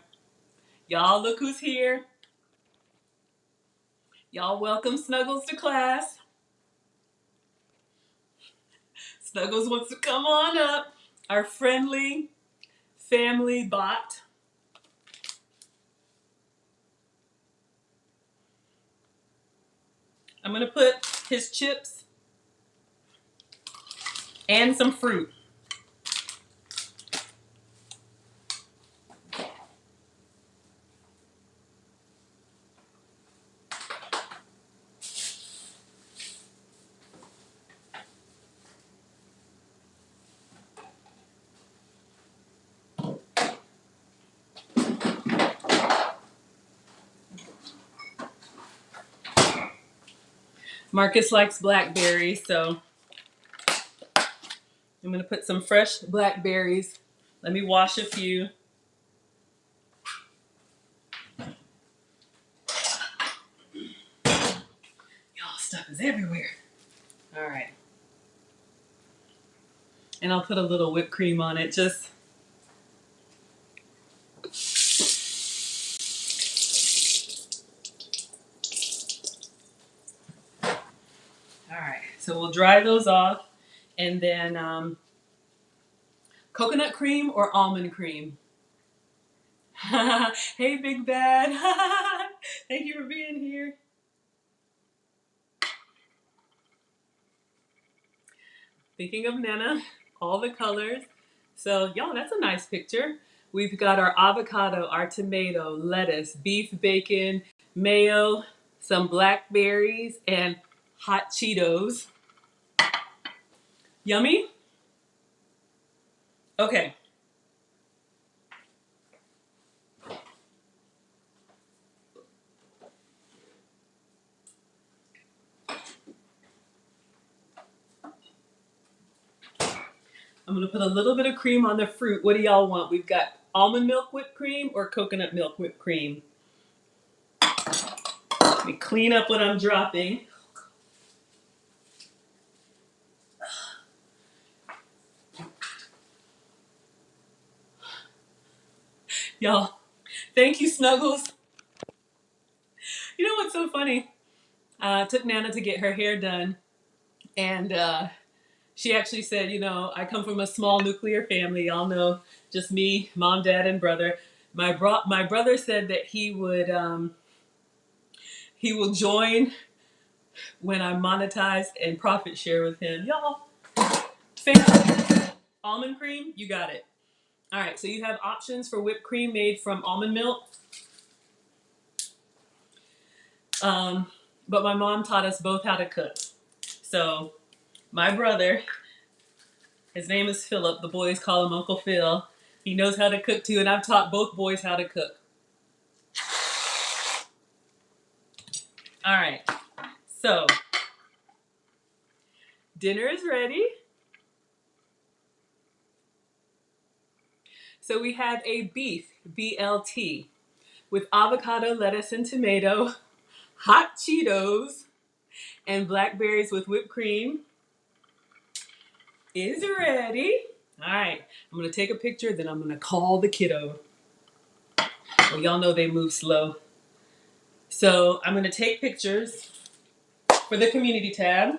Y'all look who's here. Y'all welcome Snuggles to class. Snuggles wants to come on up. Our friendly family bot. I'm going to put his chips and some fruit. Marcus likes blackberries, so I'm going to put some fresh blackberries. Let me wash a few. Y'all stuff is everywhere. All right. And I'll put a little whipped cream on it, just... All right, so we'll dry those off, and then coconut cream or almond cream? Hey, Big Bad. Thank you for being here. Thinking of Nana, all the colors. So, y'all, that's a nice picture. We've got our avocado, our tomato, lettuce, beef, bacon, mayo, some blackberries, and hot Cheetos. Yummy? Okay. I'm going to put a little bit of cream on the fruit. What do y'all want? We've got almond milk whipped cream or coconut milk whipped cream. Let me clean up what I'm dropping. Y'all, thank you, Snuggles. You know what's so funny? Took Nana to get her hair done, and she actually said, I come from a small nuclear family. Y'all know, just me, mom, dad, and brother. My brother said that he will join when I monetize and profit share with him. Y'all, almond cream, you got it. All right, so you have options for whipped cream made from almond milk. But my mom taught us both how to cook. So my brother, his name is Philip. The boys call him Uncle Phil. He knows how to cook too, and I've taught both boys how to cook. All right, so dinner is ready. So we have a beef BLT with avocado, lettuce, and tomato, hot Cheetos, and blackberries with whipped cream. Is ready. All right, I'm gonna take a picture, then I'm gonna call the kiddo. Well, y'all know they move slow. So I'm gonna take pictures for the community tab.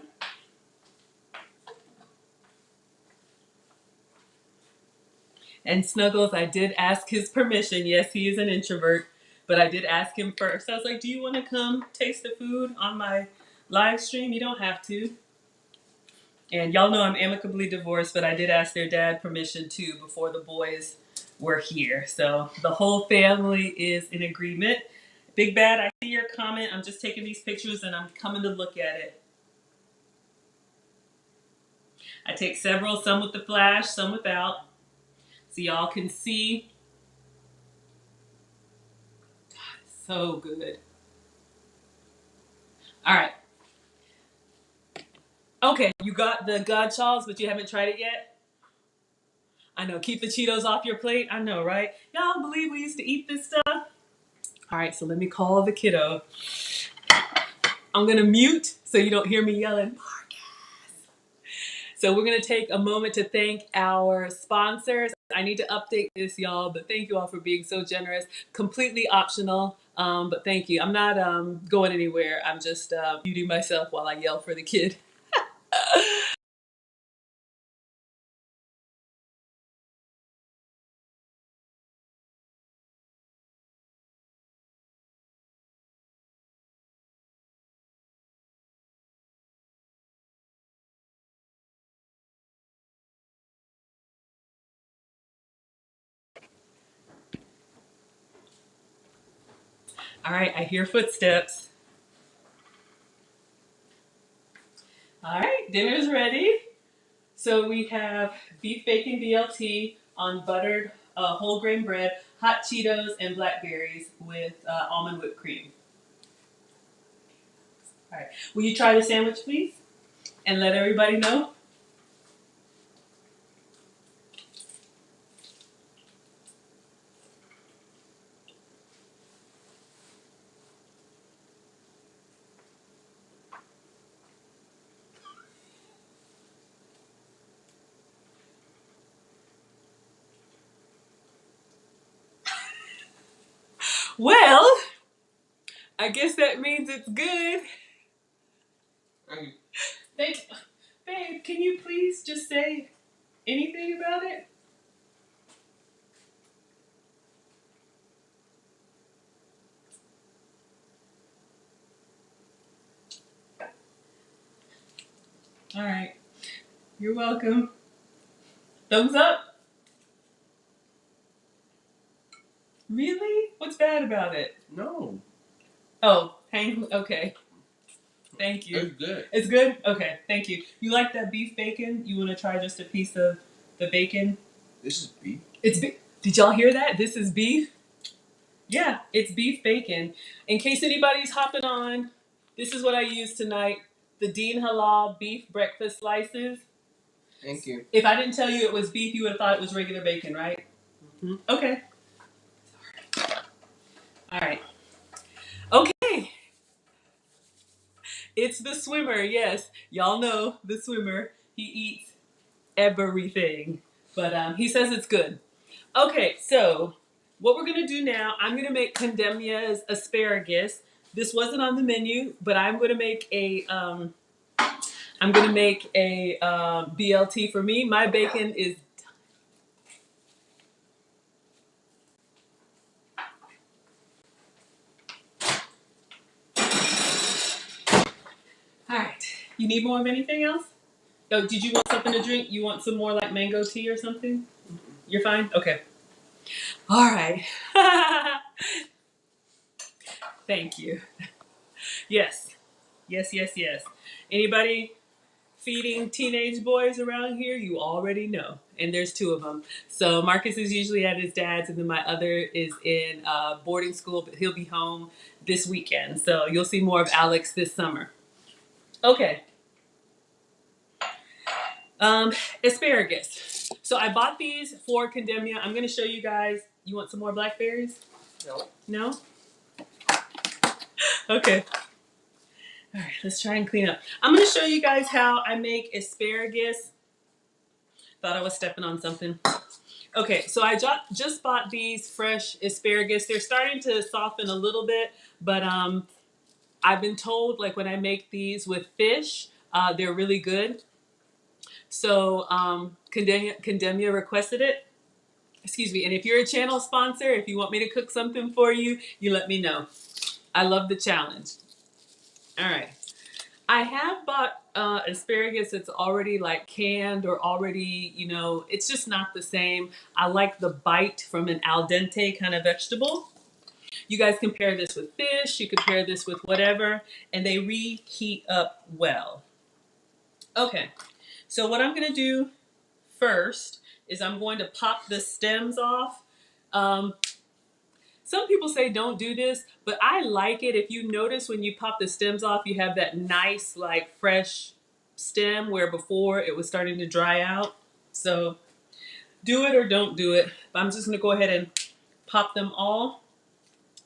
And Snuggles, I did ask his permission. Yes, he is an introvert, but I did ask him first. I was like, do you want to come taste the food on my live stream? You don't have to. And y'all know I'm amicably divorced, but I did ask their dad permission too before the boys were here. So the whole family is in agreement. Big Bad, I see your comment. I'm just taking these pictures and I'm coming to look at it. I take several, some with the flash, some without, so y'all can see. So good. All right. Okay, you got the godshalls, but you haven't tried it yet? I know, keep the Cheetos off your plate. I know, right? Y'all believe we used to eat this stuff? All right, so let me call the kiddo. I'm gonna mute so you don't hear me yelling, Marcus. So we're gonna take a moment to thank our sponsors. I need to update this, y'all, but thank you all for being so generous. Completely optional, but thank you. I'm not going anywhere. I'm just muting myself while I yell for the kid. All right, I hear footsteps. All right, dinner's ready. So we have beef bacon BLT on buttered whole grain bread, hot Cheetos, and blackberries with almond whipped cream. All right, will you try the sandwich, please? And let everybody know. Well, I guess that means it's good. Thank, babe, can you please just say anything about it? All right, you're welcome. Thumbs up? Really? What's bad about it? No. Oh, okay. Thank you. It's good. It's good? Okay, thank you. You like that beef bacon? You want to try just a piece of the bacon? This is beef. It's beef. Did y'all hear that? This is beef? Yeah, it's beef bacon. In case anybody's hopping on, this is what I used tonight. The Dean Halal beef breakfast slices. Thank you. If I didn't tell you it was beef, you would have thought it was regular bacon, right? Mm-hmm. Okay. All right. Okay. It's the swimmer, yes. Y'all know the swimmer. He eats everything. But he says it's good. Okay, so what we're gonna do now, I'm gonna make Condemnia's asparagus. This wasn't on the menu, but I'm gonna make a BLT for me. My bacon is. All right. You need more of anything else? Oh, did you want something to drink? You want some more like mango tea or something? You're fine? Okay. All right. Thank you. Yes. Yes, yes, yes. Anybody feeding teenage boys around here? You already know. And there's two of them. So Marcus is usually at his dad's, and then my other is in boarding school, but he'll be home this weekend. So you'll see more of Alex this summer. Okay. Asparagus. So I bought these for Condemnia. I'm going to show you guys. You want some more blackberries? No. No? Okay. All right, let's try and clean up. I'm going to show you guys how I make asparagus. Thought I was stepping on something. Okay, so I just bought these fresh asparagus. They're starting to soften a little bit, but I've been told like when I make these with fish, they're really good. So Condemnia requested it. Excuse me. And if you're a channel sponsor, if you want me to cook something for you, you let me know. I love the challenge. All right. I have bought asparagus that's already like canned or already, it's just not the same. I like the bite from an al dente kind of vegetable. You guys can pair this with fish. You could pair this with whatever, and they reheat up well. Okay. So what I'm going to do first is I'm going to pop the stems off. Some people say don't do this, but I like it. If you notice when you pop the stems off, you have that nice, like fresh stem where before it was starting to dry out. So do it or don't do it. But I'm just going to go ahead and pop them all.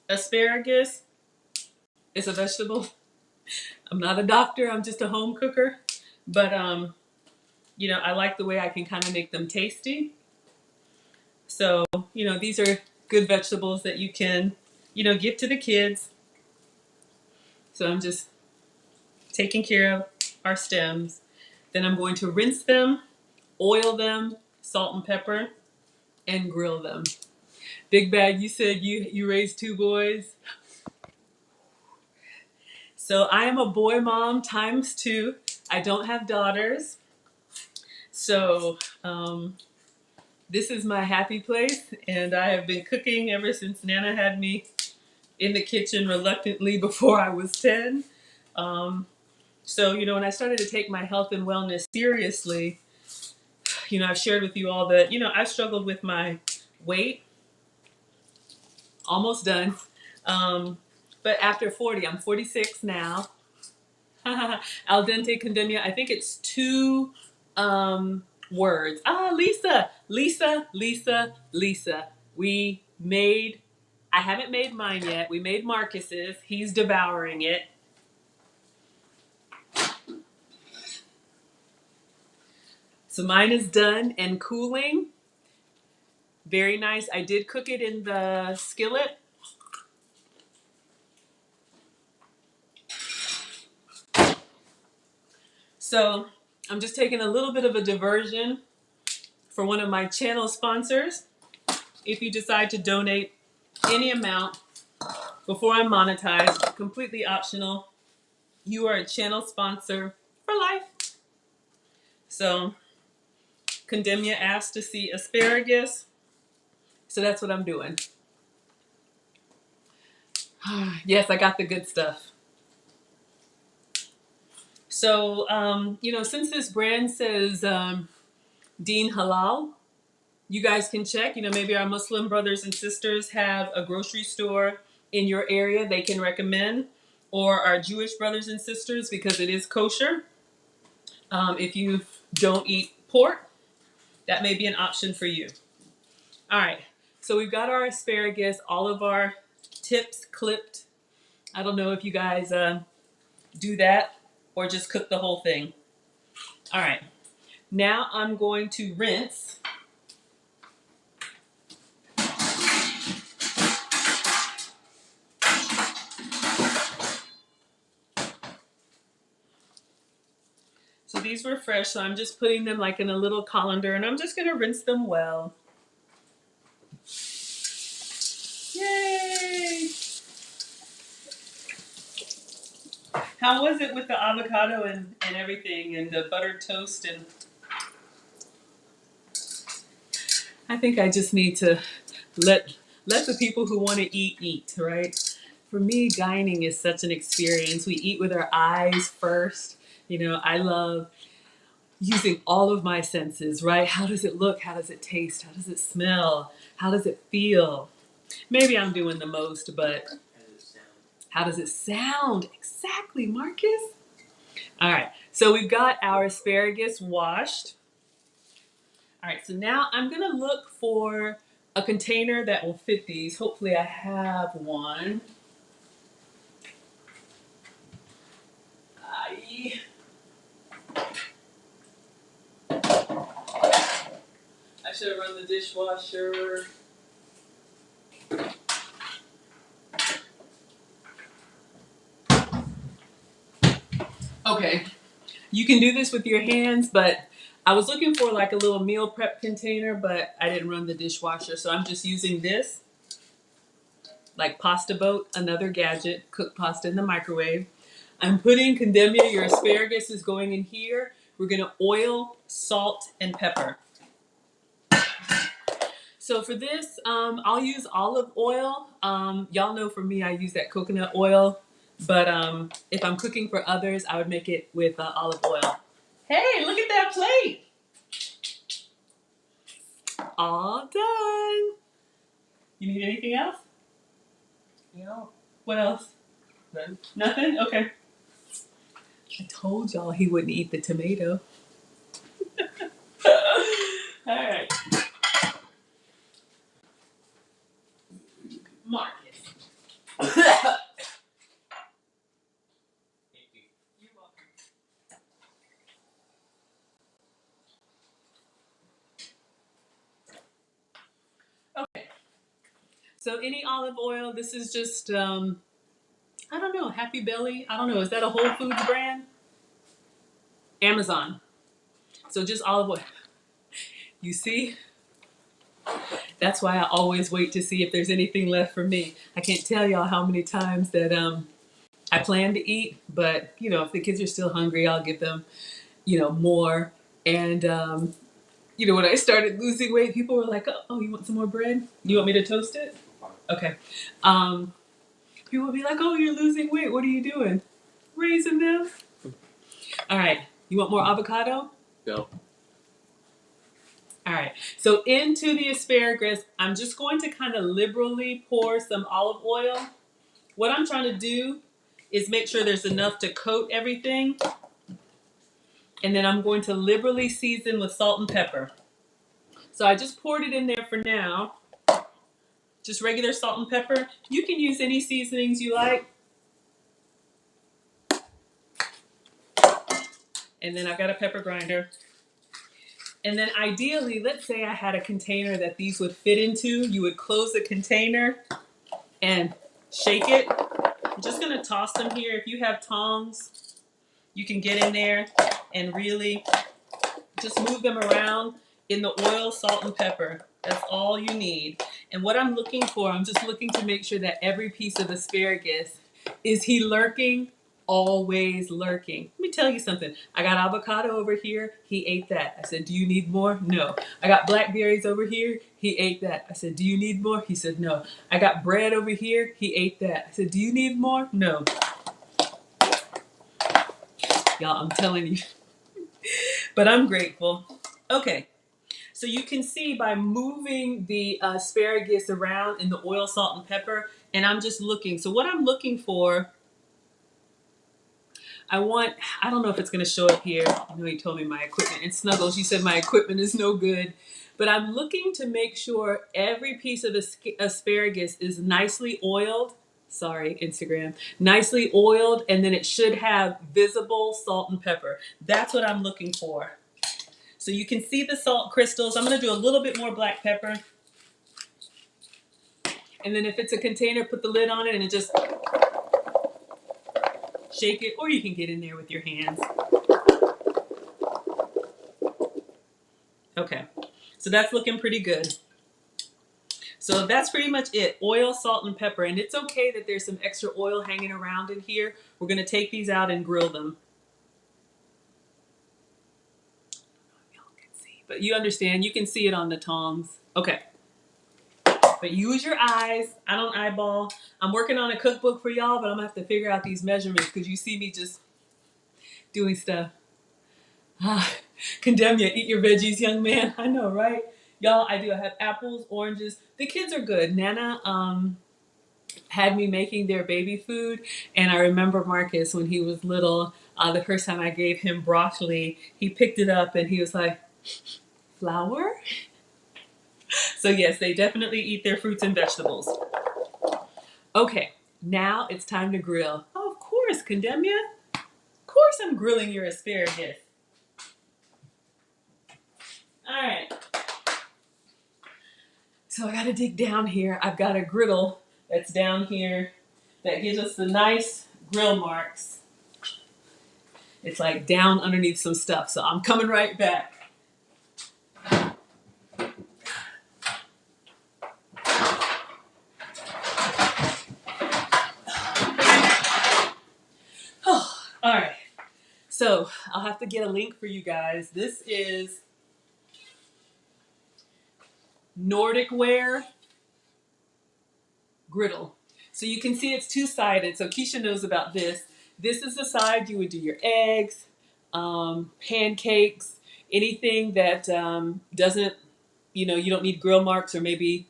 Asparagus is a vegetable. I'm not a doctor. I'm just a home cooker. But, I like the way I can kind of make them tasty. So, these are good vegetables that you can, give to the kids. So I'm just taking care of our stems. Then I'm going to rinse them, oil them, salt and pepper, and grill them. Big Bag, you said you raised two boys. So I am a boy mom times two. I don't have daughters. So this is my happy place, and I have been cooking ever since Nana had me in the kitchen reluctantly before I was 10. So, when I started to take my health and wellness seriously, I've shared with you all that, I struggled with my weight. Almost done. But after 40, I'm 46 now. Al dente condemnia, I think it's two words. Lisa. I haven't made mine yet. We made Marcus's. He's devouring it. So mine is done and cooling. Very nice. I did cook it in the skillet. So I'm just taking a little bit of a diversion for one of my channel sponsors. If you decide to donate any amount before I'm monetized, completely optional, you are a channel sponsor for life. So Condemnia asked to see asparagus. So that's what I'm doing. Yes, I got the good stuff. So, since this brand says Deen Halal, you guys can check. Maybe our Muslim brothers and sisters have a grocery store in your area they can recommend, or our Jewish brothers and sisters, because it is kosher. If you don't eat pork, that may be an option for you. All right, so we've got our asparagus, all of our tips clipped. I don't know if you guys do that or just cook the whole thing. All right, now I'm going to rinse So these were fresh, so I'm just putting them like in a little colander, and I'm just going to rinse them well. Yay! How was it with the avocado and everything, and the buttered toast? And I think I just need to let the people who want to eat, right? For me, dining is such an experience. We eat with our eyes first. You know, I love using all of my senses, right? How does it look? How does it taste? How does it smell? How does it feel? Maybe I'm doing the most, but how does it sound? Exactly, Marcus. All right, so we've got our asparagus washed. All right, so now I'm gonna look for a container that will fit these. Hopefully I have one. I should have run the dishwasher. Okay, you can do this with your hands, but I was looking for like a little meal prep container, but I didn't run the dishwasher, so I'm just using this, like pasta boat, another gadget, cook pasta in the microwave. I'm putting, condemnia, your asparagus is going in here. We're gonna oil, salt, and pepper. So for this, I'll use olive oil. Y'all know for me, I use that coconut oil. But if I'm cooking for others, I would make it with olive oil. Hey, look at that plate. All done. You need anything else? No. What else? None. Nothing? Okay. I told y'all he wouldn't eat the tomato. All right. Marcus. You're welcome. Okay. So any olive oil, this is just, I don't know, Happy Belly. I don't know. Is that a Whole Foods brand? Amazon. So just olive oil. You see? That's why I always wait to see if there's anything left for me. I can't tell y'all how many times that I plan to eat, but you know, if the kids are still hungry, I'll give them, you know, more. And you know, when I started losing weight, people were like, "Oh, you want some more bread? You want me to toast it?" Okay. People would be like, "Oh, you're losing weight. What are you doing? Raising them?" All right. You want more avocado? No. All right. So into the asparagus, I'm just going to kind of liberally pour some olive oil. What I'm trying to do is make sure there's enough to coat everything. And then I'm going to liberally season with salt and pepper. So I just poured it in there for now. Just regular salt and pepper. You can use any seasonings you like. And then I've got a pepper grinder. And then ideally, let's say I had a container that these would fit into. You would close the container and shake it. I'm just gonna toss them here. If you have tongs, you can get in there and really just move them around in the oil, salt, and pepper. That's all you need. And what I'm looking for, I'm just looking to make sure that every piece of asparagus, is he lurking? Always lurking. Let me tell you something. I got avocado over here. He ate that. I said, do you need more? No. I got blackberries over here. He ate that. I said, do you need more? He said, no. I got bread over here. He ate that. I said, do you need more? No. Y'all, I'm telling you. But I'm grateful. Okay. So you can see by moving the asparagus around in the oil, salt, and pepper, and I'm just looking. So what I'm looking for, I don't know if it's going to show up here. I know you told me my equipment, and Snuggles, you said my equipment is no good. But I'm looking to make sure every piece of asparagus is nicely oiled. Sorry, Instagram. Nicely oiled, and then it should have visible salt and pepper. That's what I'm looking for. So you can see the salt crystals. I'm going to do a little bit more black pepper. And then if it's a container, put the lid on it and just shake it. Or you can get in there with your hands. Okay, so that's looking pretty good. So that's pretty much it. Oil, salt, and pepper. And it's okay that there's some extra oil hanging around in here. We're going to take these out and grill them. Y'all can see, but you understand, you can see it on the tongs. Okay. But use your eyes. I don't eyeball. I'm working on a cookbook for y'all, but I'm going to have to figure out these measurements because you see me just doing stuff. Condemn you. Eat your veggies, young man. I know, right? Y'all, I do. I have apples, oranges. The kids are good. Nana had me making their baby food, and I remember Marcus when he was little. The first time I gave him broccoli, he picked it up and he was like, "Flour?" So yes, they definitely eat their fruits and vegetables. Okay, now it's time to grill. Oh, of course, condemn ya. Of course, I'm grilling your asparagus. All right. So I got to dig down here. I've got a griddle that's down here that gives us the nice grill marks. It's like down underneath some stuff. So I'm coming right back. Oh, all right. So I'll have to get a link for you guys. This is Nordic Ware Griddle. So you can see it's two-sided. So Keisha knows about this. This is the side you would do your eggs, pancakes, anything that doesn't, you don't need grill marks, or maybe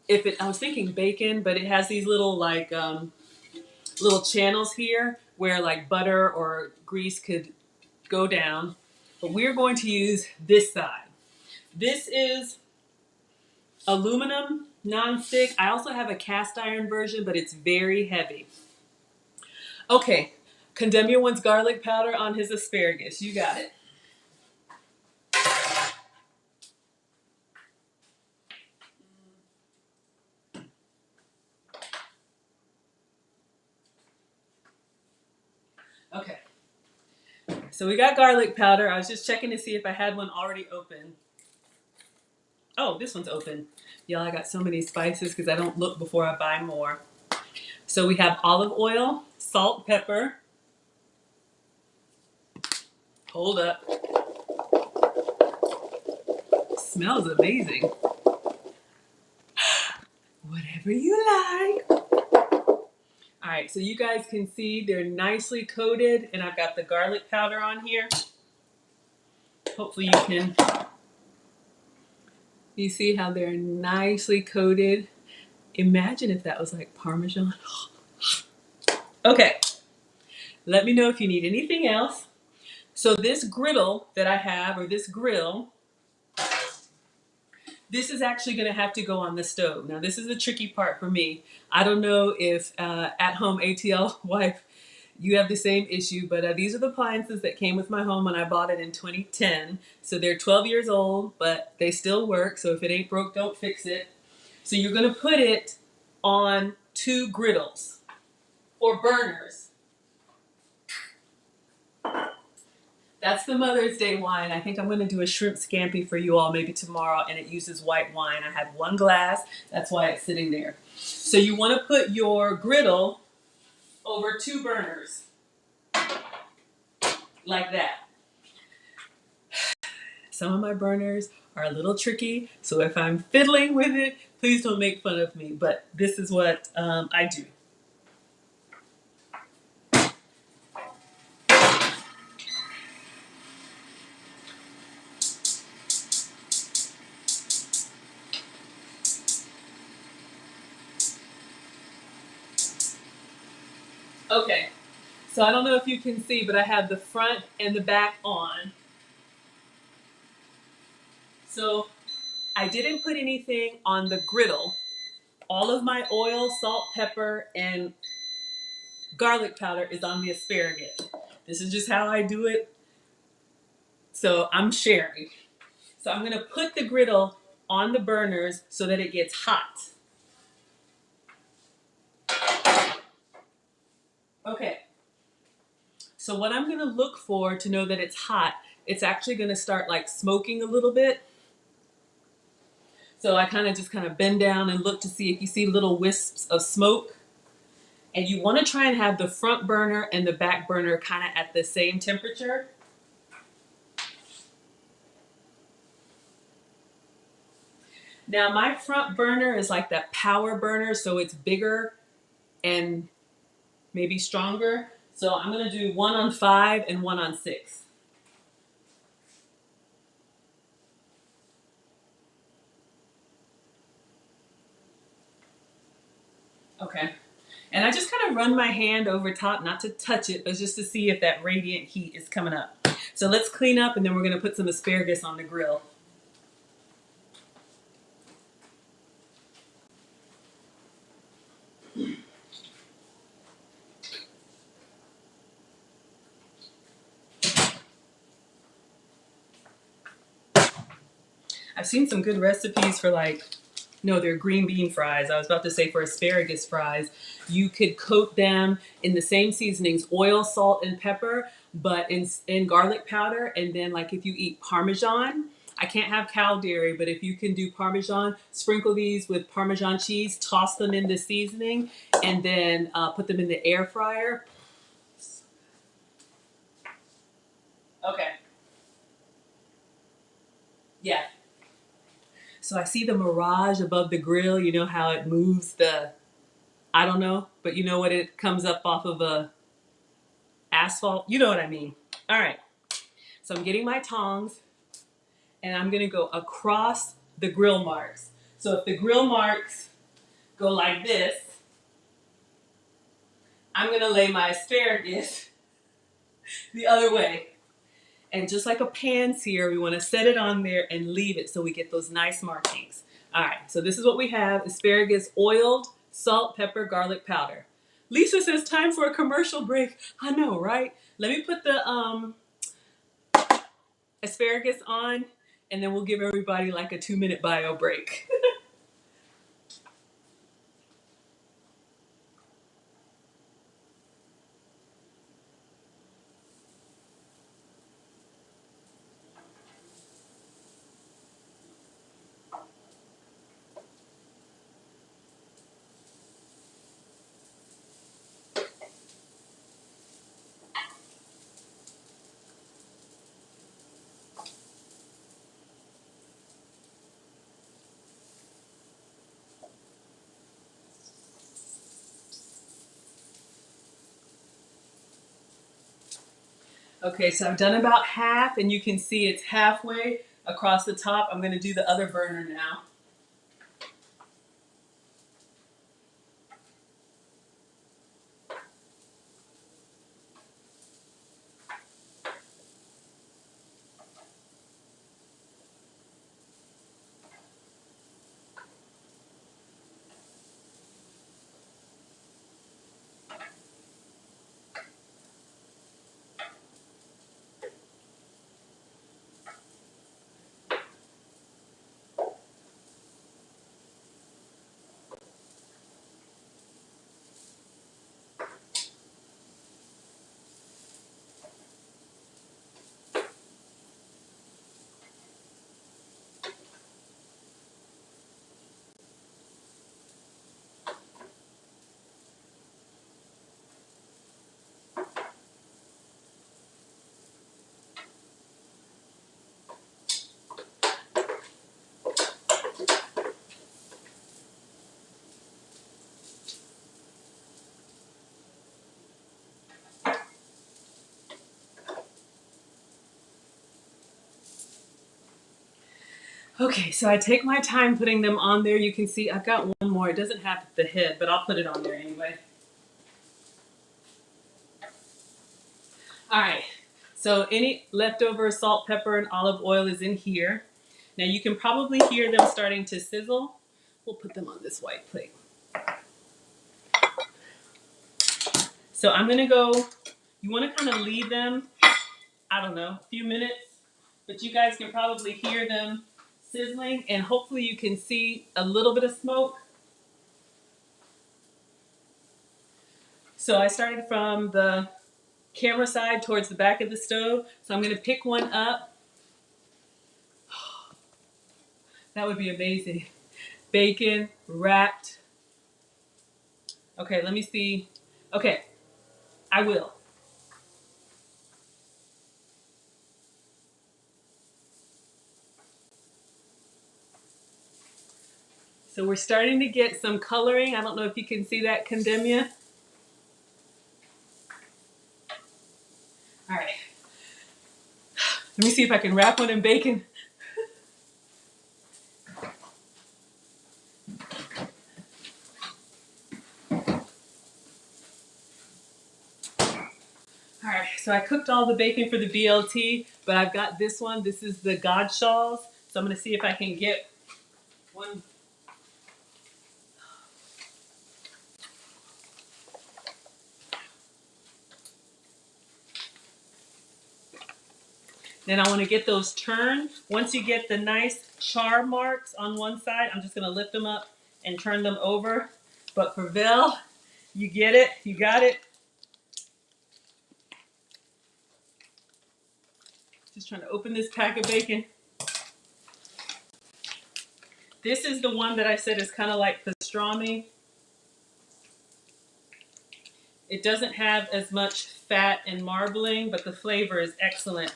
I was thinking bacon, but it has these little like little channels here where like butter or grease could go down. But we're going to use this side. This is aluminum non-stick. I also have a cast iron version, but it's very heavy. Okay, Condemnia wants garlic powder on his asparagus. You got it. Okay, so we got garlic powder. I was just checking to see if I had one already open. Oh, this one's open. Y'all, I got so many spices because I don't look before I buy more. So we have olive oil, salt, pepper. Hold up. Smells amazing. Whatever you like. All right, so you guys can see they're nicely coated, and I've got the garlic powder on here. Hopefully you see how they're nicely coated. Imagine if that was like Parmesan. Okay, let me know if you need anything else. So this griddle that I have, or this grill, this is actually going to have to go on the stove. Now this is the tricky part for me. I don't know if at home ATL wife, you have the same issue, but these are the appliances that came with my home when I bought it in 2010. So they're 12 years old, but they still work. So if it ain't broke, don't fix it. So you're going to put it on 2 griddles or burners. That's the Mother's Day wine. I think I'm going to do a shrimp scampi for you all maybe tomorrow, and it uses white wine. I have 1 glass. That's why it's sitting there. So you want to put your griddle over 2 burners like that. Some of my burners are a little tricky, so if I'm fiddling with it, please don't make fun of me. But this is what I do. Okay, so I don't know if you can see, but I have the front and the back on. So I didn't put anything on the griddle. All of my oil, salt, pepper, and garlic powder is on the asparagus. This is just how I do it. So I'm sharing. So I'm going to put the griddle on the burners so that it gets hot. Okay. So what I'm going to look for to know that it's hot, it's actually going to start like smoking a little bit. So I just kind of bend down and look to see if you see little wisps of smoke. And you want to try and have the front burner and the back burner kind of at the same temperature. Now my front burner is like that power burner, so it's bigger and maybe stronger. So I'm going to do 1 on 5 and 1 on 6. Okay. And I just kind of run my hand over top, not to touch it, but just to see if that radiant heat is coming up. So let's clean up, and then we're going to put some asparagus on the grill. I've seen some good recipes for no, they're green bean fries. I was about to say for asparagus fries. You could coat them in the same seasonings, oil, salt, and pepper, but in garlic powder. And then like if you eat Parmesan, I can't have cow dairy, but if you can do Parmesan, sprinkle these with Parmesan cheese, toss them in the seasoning, and then put them in the air fryer. Okay. Yeah. So I see the mirage above the grill. You know how it moves I don't know, but you know what, it comes up off of a asphalt. You know what I mean. All right. So I'm getting my tongs and I'm going to go across the grill marks. So if the grill marks go like this, I'm going to lay my asparagus the other way. And just like a pan sear, we want to set it on there and leave it so we get those nice markings. All right, so this is what we have. Asparagus oiled, salt, pepper, garlic powder. Lisa says time for a commercial break. I know, right? Let me put the asparagus on, and then we'll give everybody like a 2-minute bio break. Okay, so I've done about half, and you can see it's halfway across the top. I'm going to do the other burner now. Okay, so I take my time putting them on there. You can see I've got one more. It doesn't have the head, but I'll put it on there anyway. All right, so any leftover salt, pepper, and olive oil is in here. Now you can probably hear them starting to sizzle. We'll put them on this white plate. So I'm gonna go, you wanna kind of leave them, I don't know, a few minutes, but you guys can probably hear them sizzling, and hopefully you can see a little bit of smoke. So I started from the camera side towards the back of the stove. So I'm going to pick one up. That would be amazing. Bacon wrapped. Okay, let me see. Okay, I will. So we're starting to get some coloring. I don't know if you can see that, Condemnia. All right. Let me see if I can wrap one in bacon. All right, so I cooked all the bacon for the BLT, but I've got this one. This is the God Shawls. So I'm gonna see if I can get one. Then I wanna get those turned. Once you get the nice char marks on one side, I'm just gonna lift them up and turn them over. But for Vel, you get it, you got it. Just trying to open this pack of bacon. This is the one that I said is kind of like pastrami. It doesn't have as much fat and marbling, but the flavor is excellent.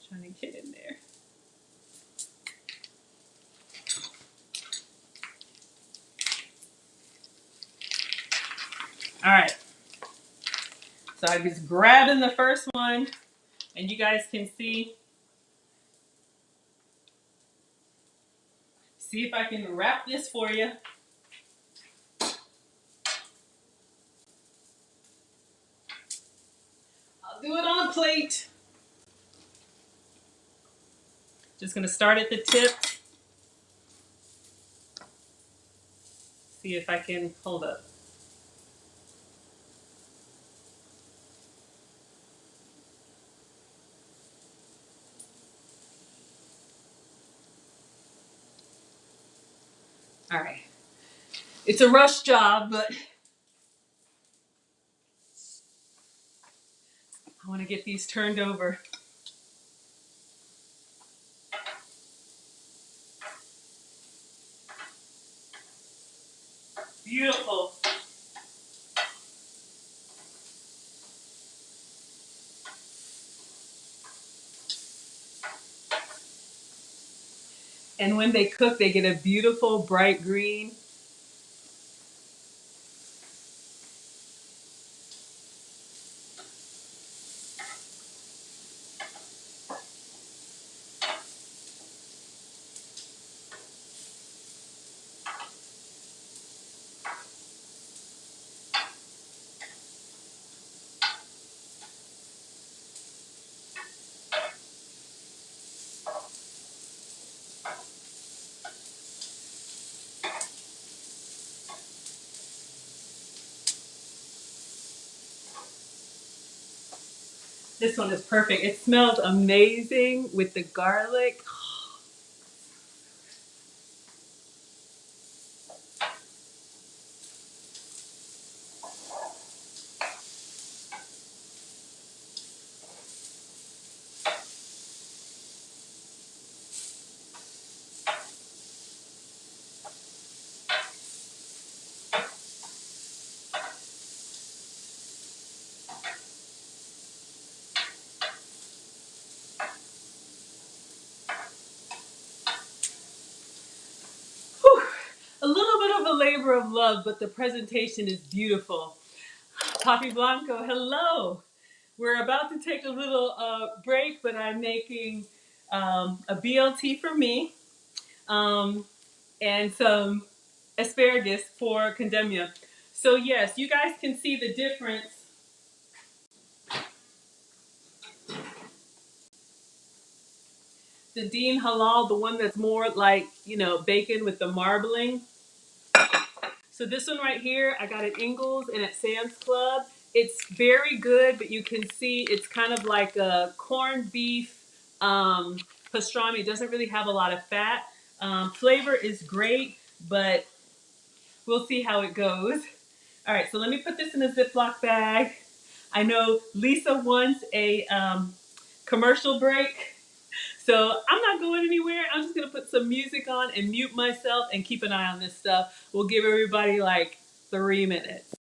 Trying to get in there. All right. So I was grabbing the first one, and you guys can see if I can wrap this for you. I'll do it on a plate. Just gonna start at the tip. See if I can hold up. All right. It's a rush job, but I want to get these turned over. Beautiful. And when they cook, they get a beautiful bright green. This one is perfect. It smells amazing with the garlic. Whew. A little bit of a labor of love, but the presentation is beautiful. Papi Blanco, hello. We're about to take a little break, but I'm making a BLT for me and some asparagus for Condemnia. So yes, you guys can see the difference. The Dean Halal, the one that's more like, bacon with the marbling. So this one right here, I got at Ingles and at Sam's Club. It's very good, but you can see it's kind of like a corned beef pastrami. It doesn't really have a lot of fat. Flavor is great, but we'll see how it goes. All right, so let me put this in a Ziploc bag. I know Lisa wants a commercial break, so I'm not going anywhere. I'm just gonna put some music on and mute myself and keep an eye on this stuff. We'll give everybody like 3 minutes.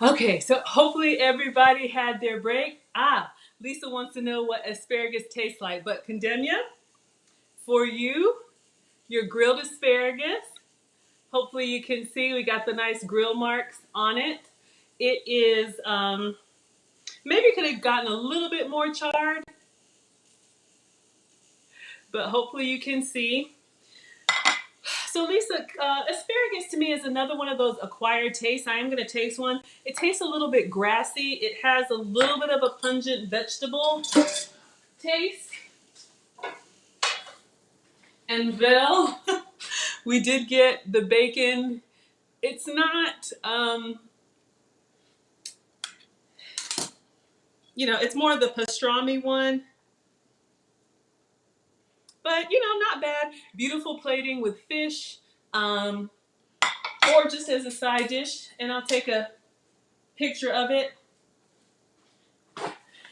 Okay, so hopefully everybody had their break. Lisa wants to know what asparagus tastes like. But Condemnia, for you, your grilled asparagus. Hopefully you can see we got the nice grill marks on it. It is, maybe could have gotten a little bit more charred, but hopefully you can see. So Lisa, asparagus to me is another one of those acquired tastes. I am going to taste one. It tastes a little bit grassy. It has a little bit of a pungent vegetable taste. And Vel, we did get the bacon. It's not, it's more the pastrami one, but not bad. Beautiful plating with fish, or just as a side dish. And I'll take a picture of it.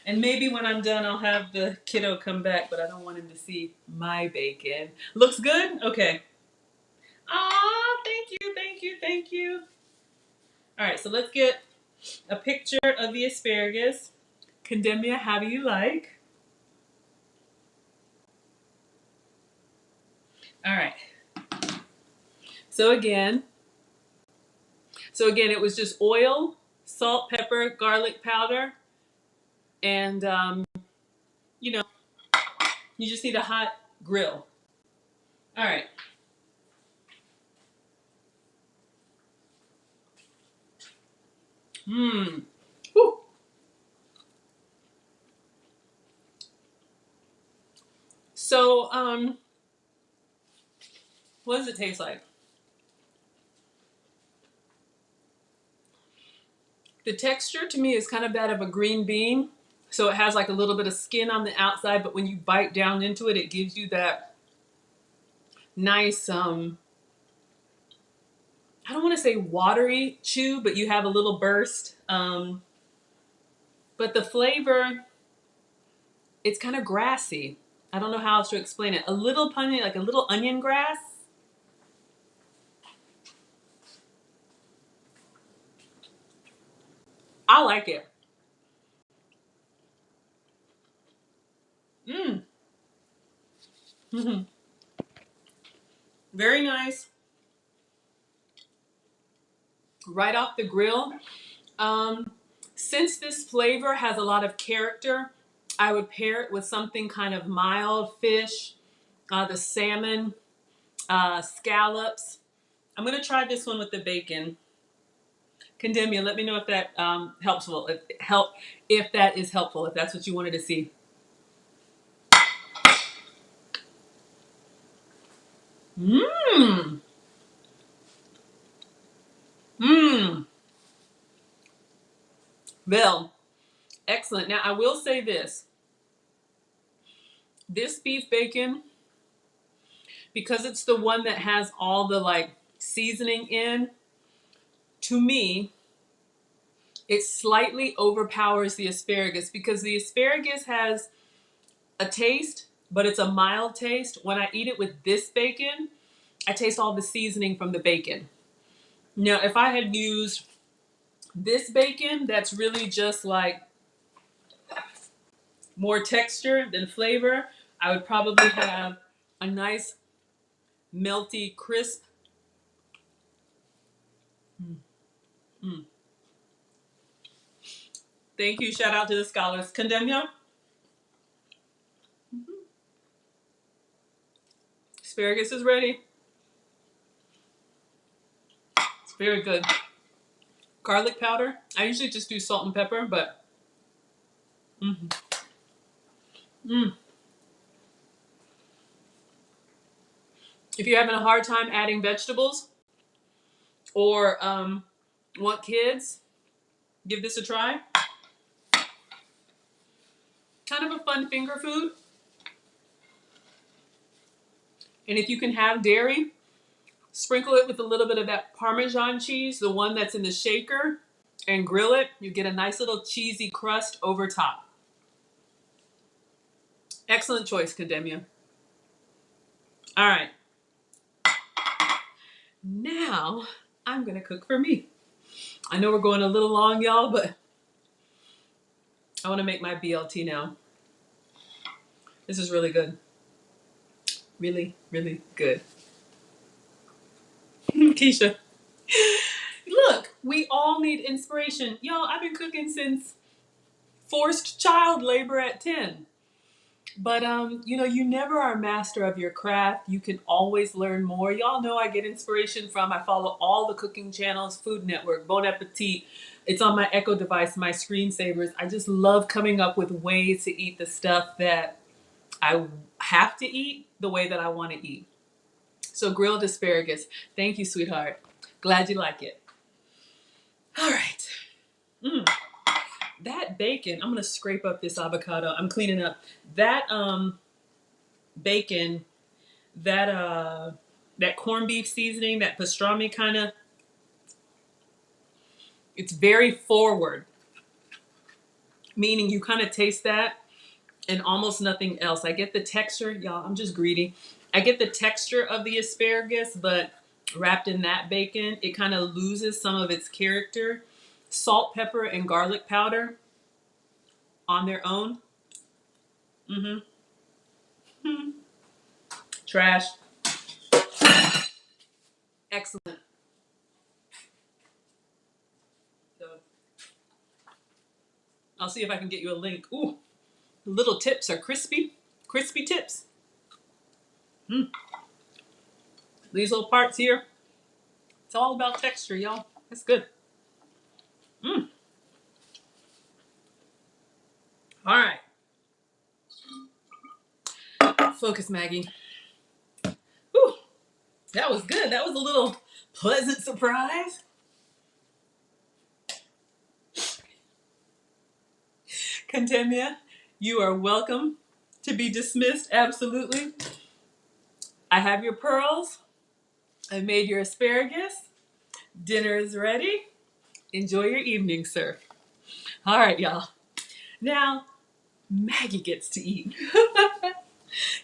And maybe when I'm done, I'll have the kiddo come back, but I don't want him to see my bacon. Looks good? Okay. Aw, thank you, thank you, thank you. All right, so let's get a picture of the asparagus. Condemnia, how do you like? All right. So again, it was just oil, salt, pepper, garlic powder, and you just need a hot grill. All right. Mmm. Whew. So, what does it taste like? The texture to me is kind of that of a green bean. So it has like a little bit of skin on the outside, but when you bite down into it, it gives you that nice, I don't want to say watery chew, but you have a little burst. But the flavor, it's kind of grassy. I don't know how else to explain it. A little punny, like a little onion grass. I like it. Mmm. Mm-hmm. Very nice. Right off the grill. Since this flavor has a lot of character, I would pair it with something kind of mild fish, the salmon, scallops. I'm going to try this one with the bacon. Condemnia, let me know if that helpful. If that is helpful, if that's what you wanted to see. Mmm. Mmm. Well, excellent. Now I will say this. This beef bacon, because it's the one that has all the like seasoning in, to me, it slightly overpowers the asparagus because the asparagus has a taste, but it's a mild taste. When I eat it with this bacon, I taste all the seasoning from the bacon. Now, if I had used this bacon, that's really just like more texture than flavor, I would probably have a nice melty, crisp. Mm, mm. Thank you. Shout out to the scholars. Condemnia. Mm-hmm. Asparagus is ready. It's very good. Garlic powder. I usually just do salt and pepper, but mm-hmm. Mm. If you're having a hard time adding vegetables or want kids, give this a try. Kind of a fun finger food. And if you can have dairy, sprinkle it with a little bit of that Parmesan cheese, the one that's in the shaker, and grill it. You get a nice little cheesy crust over top. Excellent choice, Condemnia. All right. Now, I'm going to cook for me. I know we're going a little long, y'all, but I want to make my BLT now. This is really good. Really, really good. Keisha. Look, we all need inspiration. Y'all, I've been cooking since forced child labor at 10. But you never are a master of your craft. You can always learn more. Y'all know I get inspiration from, I follow all the cooking channels, Food Network, Bon Appetit. It's on my Echo device, my screensavers. I just love coming up with ways to eat the stuff that I have to eat the way that I want to eat. So grilled asparagus. Thank you, sweetheart. Glad you like it. All right. That bacon, I'm gonna scrape up this avocado. I'm cleaning up. That bacon, that corned beef seasoning, that pastrami kind of, it's very forward. Meaning you kind of taste that and almost nothing else. I get the texture, y'all, I'm just greedy. I get the texture of the asparagus, but wrapped in that bacon, it kind of loses some of its character. Salt, pepper, and garlic powder on their own. Mm-hmm. Trash. Excellent. So I'll see if I can get you a link. Ooh, the little tips are crispy. Crispy tips. These little parts here, it's all about texture, y'all. That's good. All right. Focus, Maggie. Whew. That was good. That was a little pleasant surprise. Contemia, you are welcome to be dismissed. Absolutely. I have your pearls. I made your asparagus. Dinner is ready. Enjoy your evening, sir. All right, y'all. Now, Maggie gets to eat.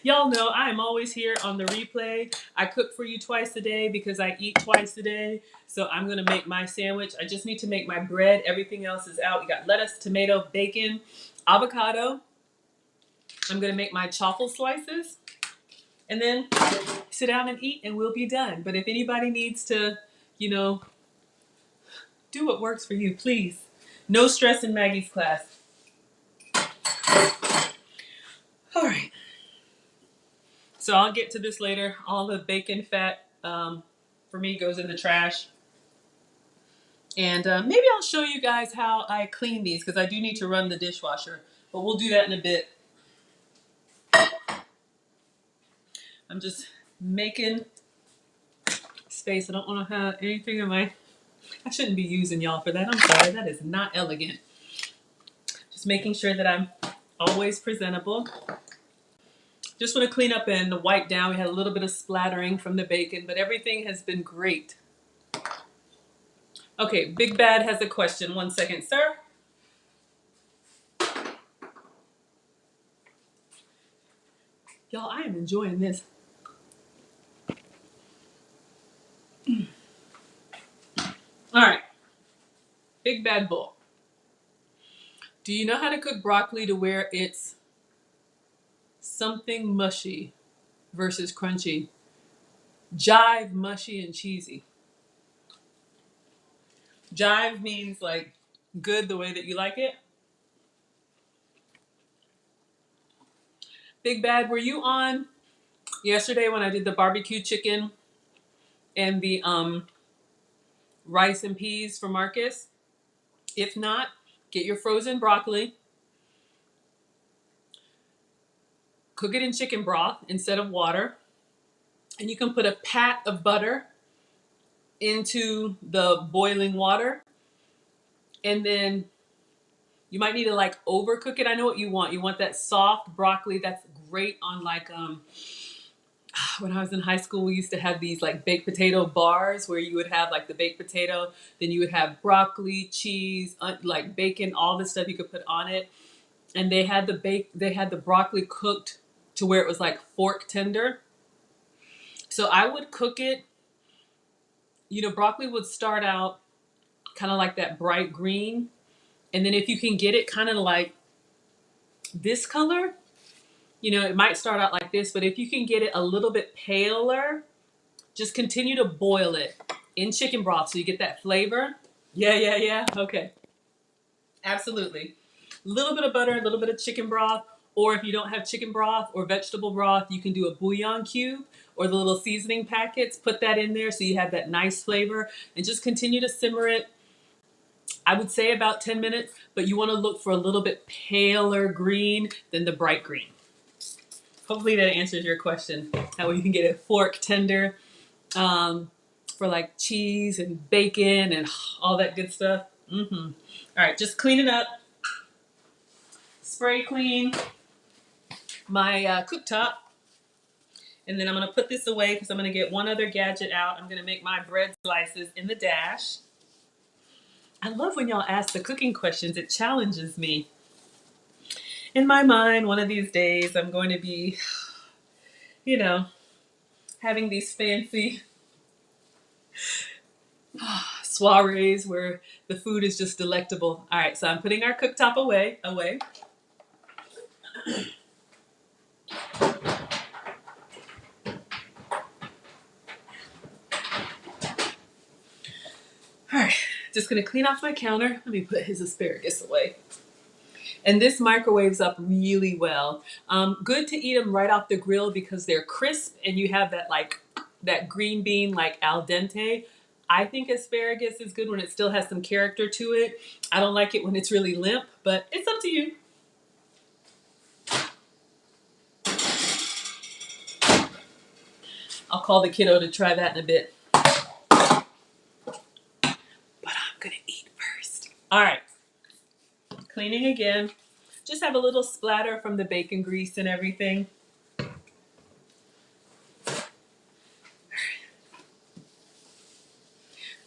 Y'all know I am always here on the replay. I cook for you twice a day because I eat twice a day. So I'm going to make my sandwich. I just need to make my bread. Everything else is out. We got lettuce, tomato, bacon, avocado. I'm going to make my chaffle slices. And then sit down and eat and we'll be done. But if anybody needs to, do what works for you, please. No stress in Maggie's class. All right. So I'll get to this later. All the bacon fat for me goes in the trash. And maybe I'll show you guys how I clean these because I do need to run the dishwasher. But we'll do that in a bit. I'm just making space. I don't want to have anything in my... I shouldn't be using y'all for that. I'm sorry. That is not elegant. Just making sure that I'm always presentable. Just want to clean up and wipe down. We had a little bit of splattering from the bacon, but everything has been great. Okay, Big Bad has a question. 1 second, sir. Y'all, I am enjoying this. All right, Big Bad Bull. Do you know how to cook broccoli to where it's something mushy versus crunchy? Jive, mushy, and cheesy. Jive means like good the way that you like it. Big Bad, were you on yesterday when I did the barbecue chicken and the rice and peas for Marcus? If not, get your frozen broccoli, cook it in chicken broth instead of water, and you can put a pat of butter into the boiling water, and then you might need to like overcook it. I know what you want. You want that soft broccoli. That's great on like when I was in high school, we used to have these like baked potato bars where you would have like the baked potato, then you would have broccoli, cheese, like bacon, all the stuff you could put on it. And they had the broccoli cooked to where it was like fork tender. So I would cook it, broccoli would start out kind of like that bright green. And then if you can get it kind of like this color, it might start out like this, but if you can get it a little bit paler, just continue to boil it in chicken broth so you get that flavor. Yeah. Okay. Absolutely. A little bit of butter, a little bit of chicken broth, or if you don't have chicken broth or vegetable broth, you can do a bouillon cube or the little seasoning packets. Put that in there so you have that nice flavor and just continue to simmer it. I would say about 10 minutes, but you want to look for a little bit paler green than the bright green. Hopefully that answers your question. That way you can get it fork tender for like cheese and bacon and all that good stuff. All right, just clean it up. Spray clean my cooktop. And then I'm going to put this away because I'm going to get one other gadget out. I'm going to make my bread slices in the dash. I love when y'all ask the cooking questions. It challenges me. In my mind, one of these days, I'm going to be, you know, having these fancy soirees where the food is just delectable. All right, so I'm putting our cooktop away. All right, just gonna clean off my counter. Let me put his asparagus away. And this microwaves up really well. Good to eat them right off the grill because they're crisp and you have that like that green bean like al dente. I think asparagus is good when it still has some character to it. I don't like it when it's really limp, but it's up to you. I'll call the kiddo to try that in a bit. But I'm gonna eat first. All right, cleaning again. Just have a little splatter from the bacon grease and everything.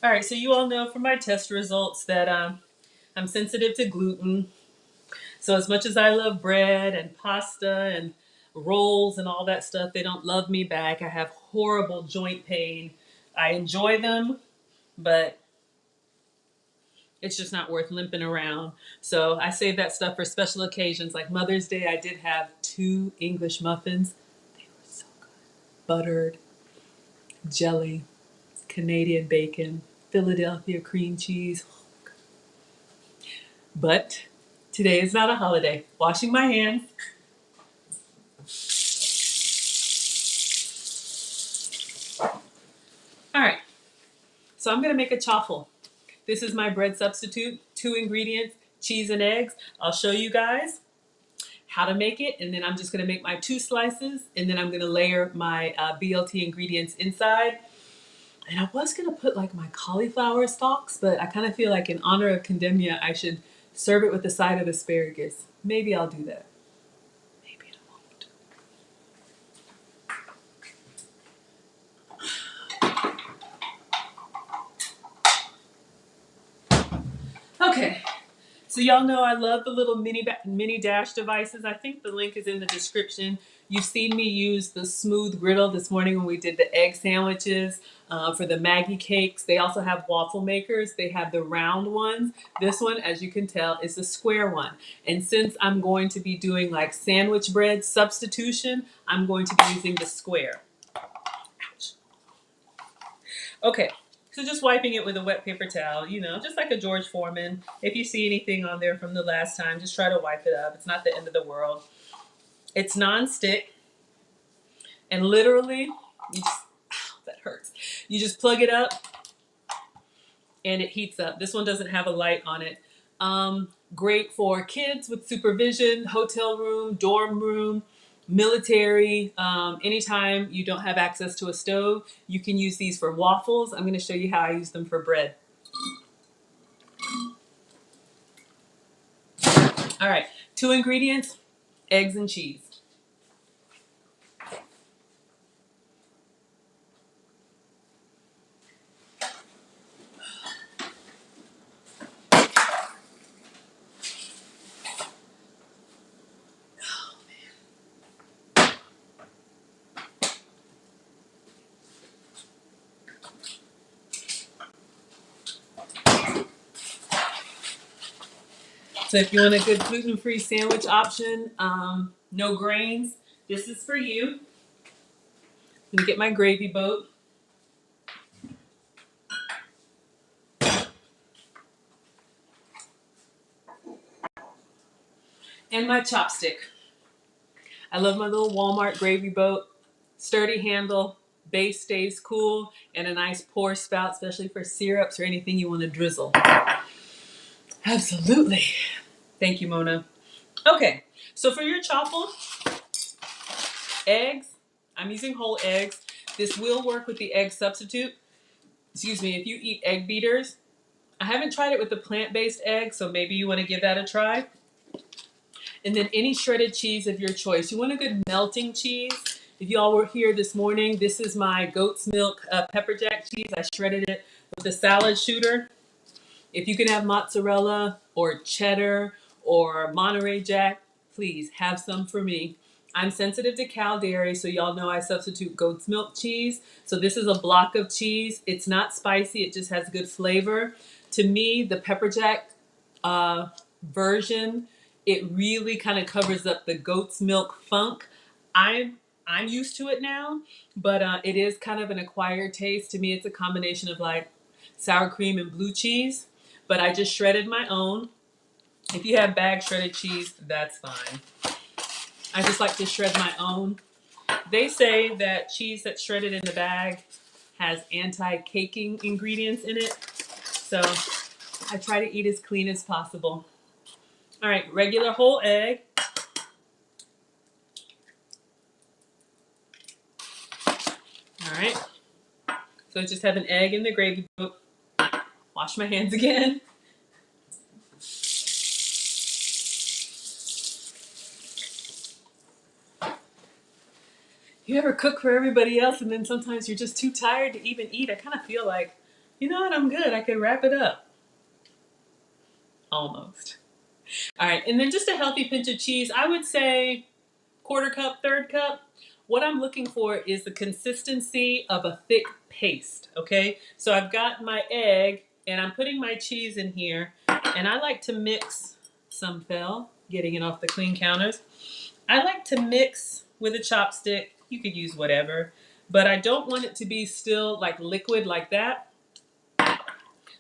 All right, so you all know from my test results that I'm sensitive to gluten. So as much as I love bread and pasta and rolls and all that stuff, they don't love me back. I have horrible joint pain. I enjoy them, but it's just not worth limping around. So I save that stuff for special occasions. Like Mother's Day, I did have 2 English muffins. They were so good. Buttered, jelly, Canadian bacon, Philadelphia cream cheese. But today is not a holiday. Washing my hands. All right, so I'm gonna make a chaffle. This is my bread substitute, 2 ingredients, cheese and eggs. I'll show you guys how to make it, and then I'm just gonna make my 2 slices, and then I'm gonna layer my BLT ingredients inside. And I was gonna put like my cauliflower stalks, but I kind of feel like in honor of Condemnia, I should serve it with a side of asparagus. Maybe I'll do that. Maybe I won't. Okay, so y'all know I love the little mini dash devices. I think the link is in the description. You've seen me use the smooth griddle this morning when we did the egg sandwiches for the Maggie cakes. They also have waffle makers. They have the round ones. This one, as you can tell, is the square one. And since I'm going to be doing like sandwich bread substitution, I'm going to be using the square. Ouch. Okay. So just wiping it with a wet paper towel, you know, just like a George Foreman. If you see anything on there from the last time, just try to wipe it up. It's not the end of the world. It's non-stick. And literally, you just, ow, that hurts. You just plug it up and it heats up. This one doesn't have a light on it. Great for kids with supervision, hotel room, dorm room, military. Anytime you don't have access to a stove, you can use these for waffles. I'm going to show you how I use them for bread. All right, 2 ingredients, eggs and cheese. So if you want a good gluten-free sandwich option, no grains, this is for you. I'm gonna get my gravy boat. And my chopstick. I love my little Walmart gravy boat. Sturdy handle, base stays cool, and a nice pour spout, especially for syrups or anything you want to drizzle. Absolutely. Thank you, Mona. Okay, so for your chaffle, eggs, I'm using whole eggs. This will work with the egg substitute. Excuse me, if you eat egg beaters. I haven't tried it with the plant-based egg, so maybe you want to give that a try. And then any shredded cheese of your choice. You want a good melting cheese. If y'all were here this morning, this is my goat's milk pepper jack cheese. I shredded it with a salad shooter. If you can have mozzarella or cheddar or Monterey Jack, please have some for me. I'm sensitive to cow dairy, so y'all know I substitute goat's milk cheese. So this is a block of cheese. It's not spicy, it just has good flavor. To me, the pepper jack version, it really kind of covers up the goat's milk funk. I'm used to it now, but it is kind of an acquired taste. To me, it's a combination of like sour cream and blue cheese. But I just shredded my own. If you have bag shredded cheese, that's fine. I just like to shred my own. They say that cheese that's shredded in the bag has anti-caking ingredients in it. So I try to eat as clean as possible. All right, regular whole egg. All right. So I just have an egg in the gravy boat. Wash my hands again. You ever cook for everybody else and then sometimes you're just too tired to even eat? I kind of feel like, you know what, I'm good. I can wrap it up. Almost. All right, and then just a healthy pinch of cheese. I would say quarter cup, third cup. What I'm looking for is the consistency of a thick paste, okay? So I've got my egg and I'm putting my cheese in here and I like to mix, some fell, getting it off the clean counters. I like to mix with a chopstick. You could use whatever, but I don't want it to be still like liquid like that.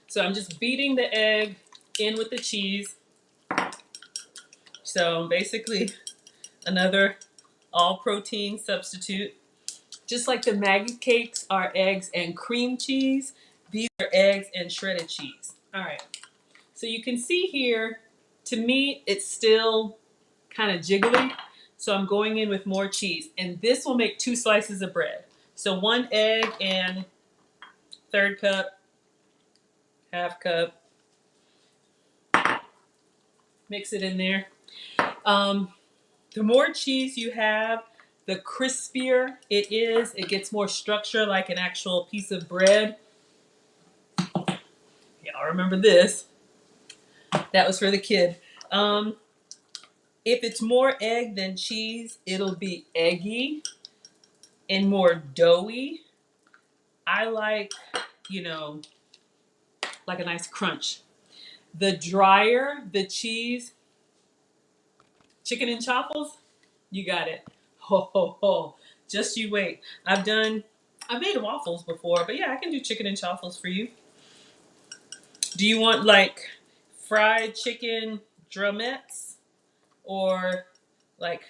So I'm just beating the egg in with the cheese. So basically another all protein substitute. Just like the Maggie cakes are eggs and cream cheese, these are eggs and shredded cheese. All right, so you can see here, to me, it's still kind of jiggly. So I'm going in with more cheese, and this will make 2 slices of bread. So 1 egg and third cup, half cup, mix it in there. The more cheese you have, the crispier it is. It gets more structure like an actual piece of bread. Y'all remember this. That was for the kid. If it's more egg than cheese, it'll be eggy and more doughy. I like, you know, like a nice crunch. The drier the cheese, chicken and chaffles, you got it. Ho, ho, ho. Just you wait. I've made waffles before, but yeah, I can do chicken and chaffles for you. Do you want like fried chicken drumettes or like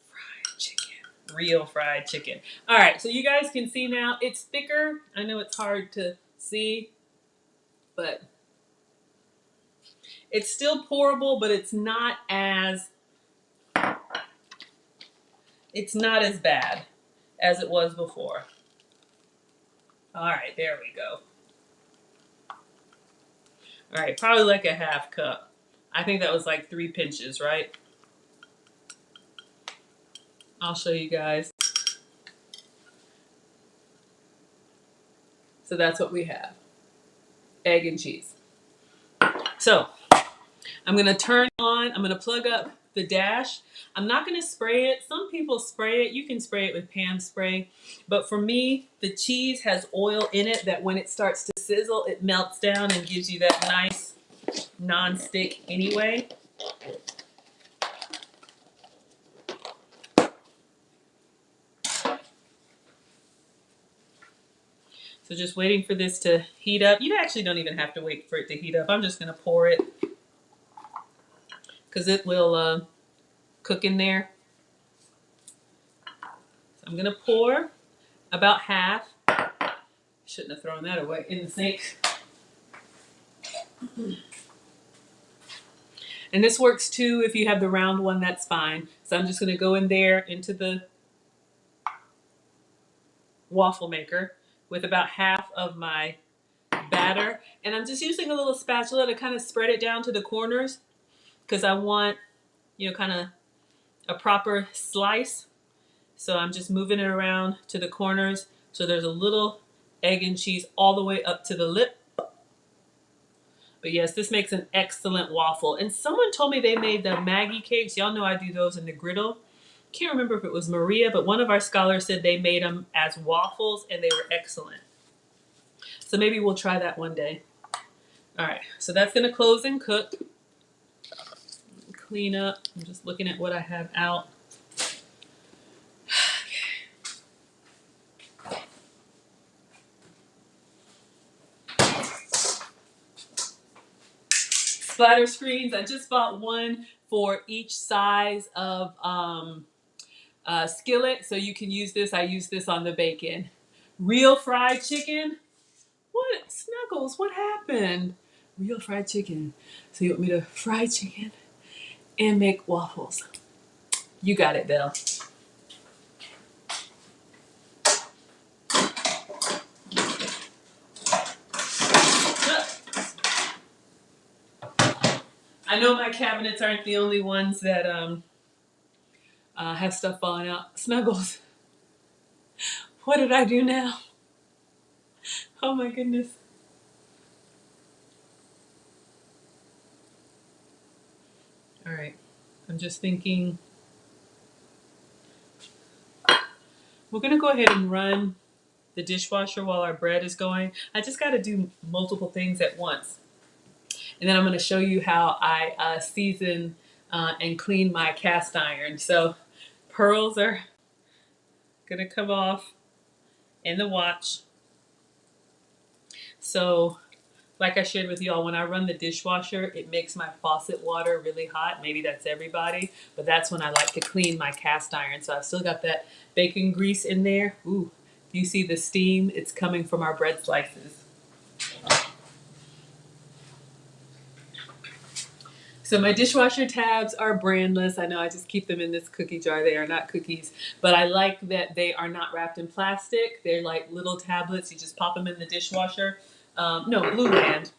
fried chicken, real fried chicken? All right, so you guys can see now it's thicker. I know it's hard to see, but it's still pourable, but it's not as bad as it was before. All right, there we go. All right, probably like a half cup. I think that was like 3 pinches, right? I'll show you guys. So that's what we have. Egg and cheese. So I'm gonna I'm gonna plug up the dash. I'm not gonna spray it. Some people spray it. You can spray it with pan spray. But for me, the cheese has oil in it that when it starts to sizzle, it melts down and gives you that nice non-stick anyway. So just waiting for this to heat up. You actually don't even have to wait for it to heat up. I'm just gonna pour it because it will cook in there. So I'm gonna pour about half. Shouldn't have thrown that away in the sink. And this works too if you have the round one, that's fine. So I'm just gonna go in there into the, waffle maker with about half of my batter. And I'm just using a little spatula to kind of spread it down to the corners because I want, kind of a proper slice. So I'm just moving it around to the corners. So there's a little egg and cheese all the way up to the lip. But yes, this makes an excellent waffle. And someone told me they made the Maggie cakes. Y'all know I do those in the griddle. Can't remember if it was Maria, but one of our scholars said they made them as waffles and they were excellent. So maybe we'll try that one day. All right, so that's gonna close and cook. Clean up. I'm just looking at what I have out. Splatter screens. I just bought one for each size of skillet, so you can use this. I use this on the bacon. Real fried chicken. What? Snuggles, what happened? Real fried chicken. So you want me to fry chicken and make waffles? You got it, Belle. I know my cabinets aren't the only ones that have stuff falling out. Snuggles, what did I do now? Oh my goodness. All right, I'm just thinking we're gonna go ahead and run the dishwasher while our bread is going. I just got to do multiple things at once. And then I'm going to show you how I season and clean my cast iron. So pearls are going to come off in the watch. So like I shared with y'all, when I run the dishwasher, it makes my faucet water really hot. Maybe that's everybody, but that's when I like to clean my cast iron. So I've still got that bacon grease in there. Ooh, you see the steam? It's coming from our bread slices. So my dishwasher tabs are brandless. I know I just keep them in this cookie jar. They are not cookies, but I like that they are not wrapped in plastic. They're like little tablets. You just pop them in the dishwasher. No, Blue Land.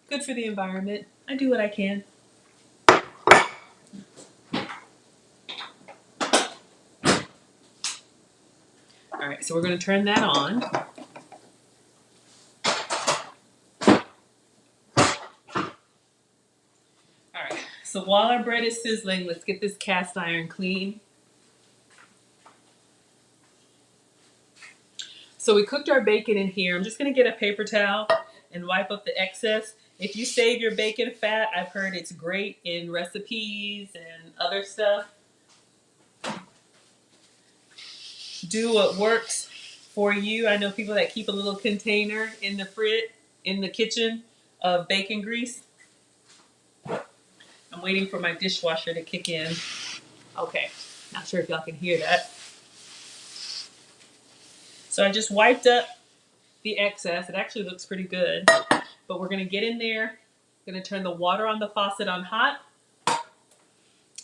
Good for the environment. I do what I can. All right, so we're going to turn that on. All right, so while our bread is sizzling, let's get this cast iron clean. So we cooked our bacon in here. I'm just going to get a paper towel and wipe up the excess. If you save your bacon fat, I've heard it's great in recipes and other stuff. Do what works for you. I know people that keep a little container in the fridge, in the kitchen of bacon grease. I'm waiting for my dishwasher to kick in. Okay, not sure if y'all can hear that. So I just wiped up the excess. It actually looks pretty good, but we're gonna get in there. Gonna turn the water on the faucet on hot.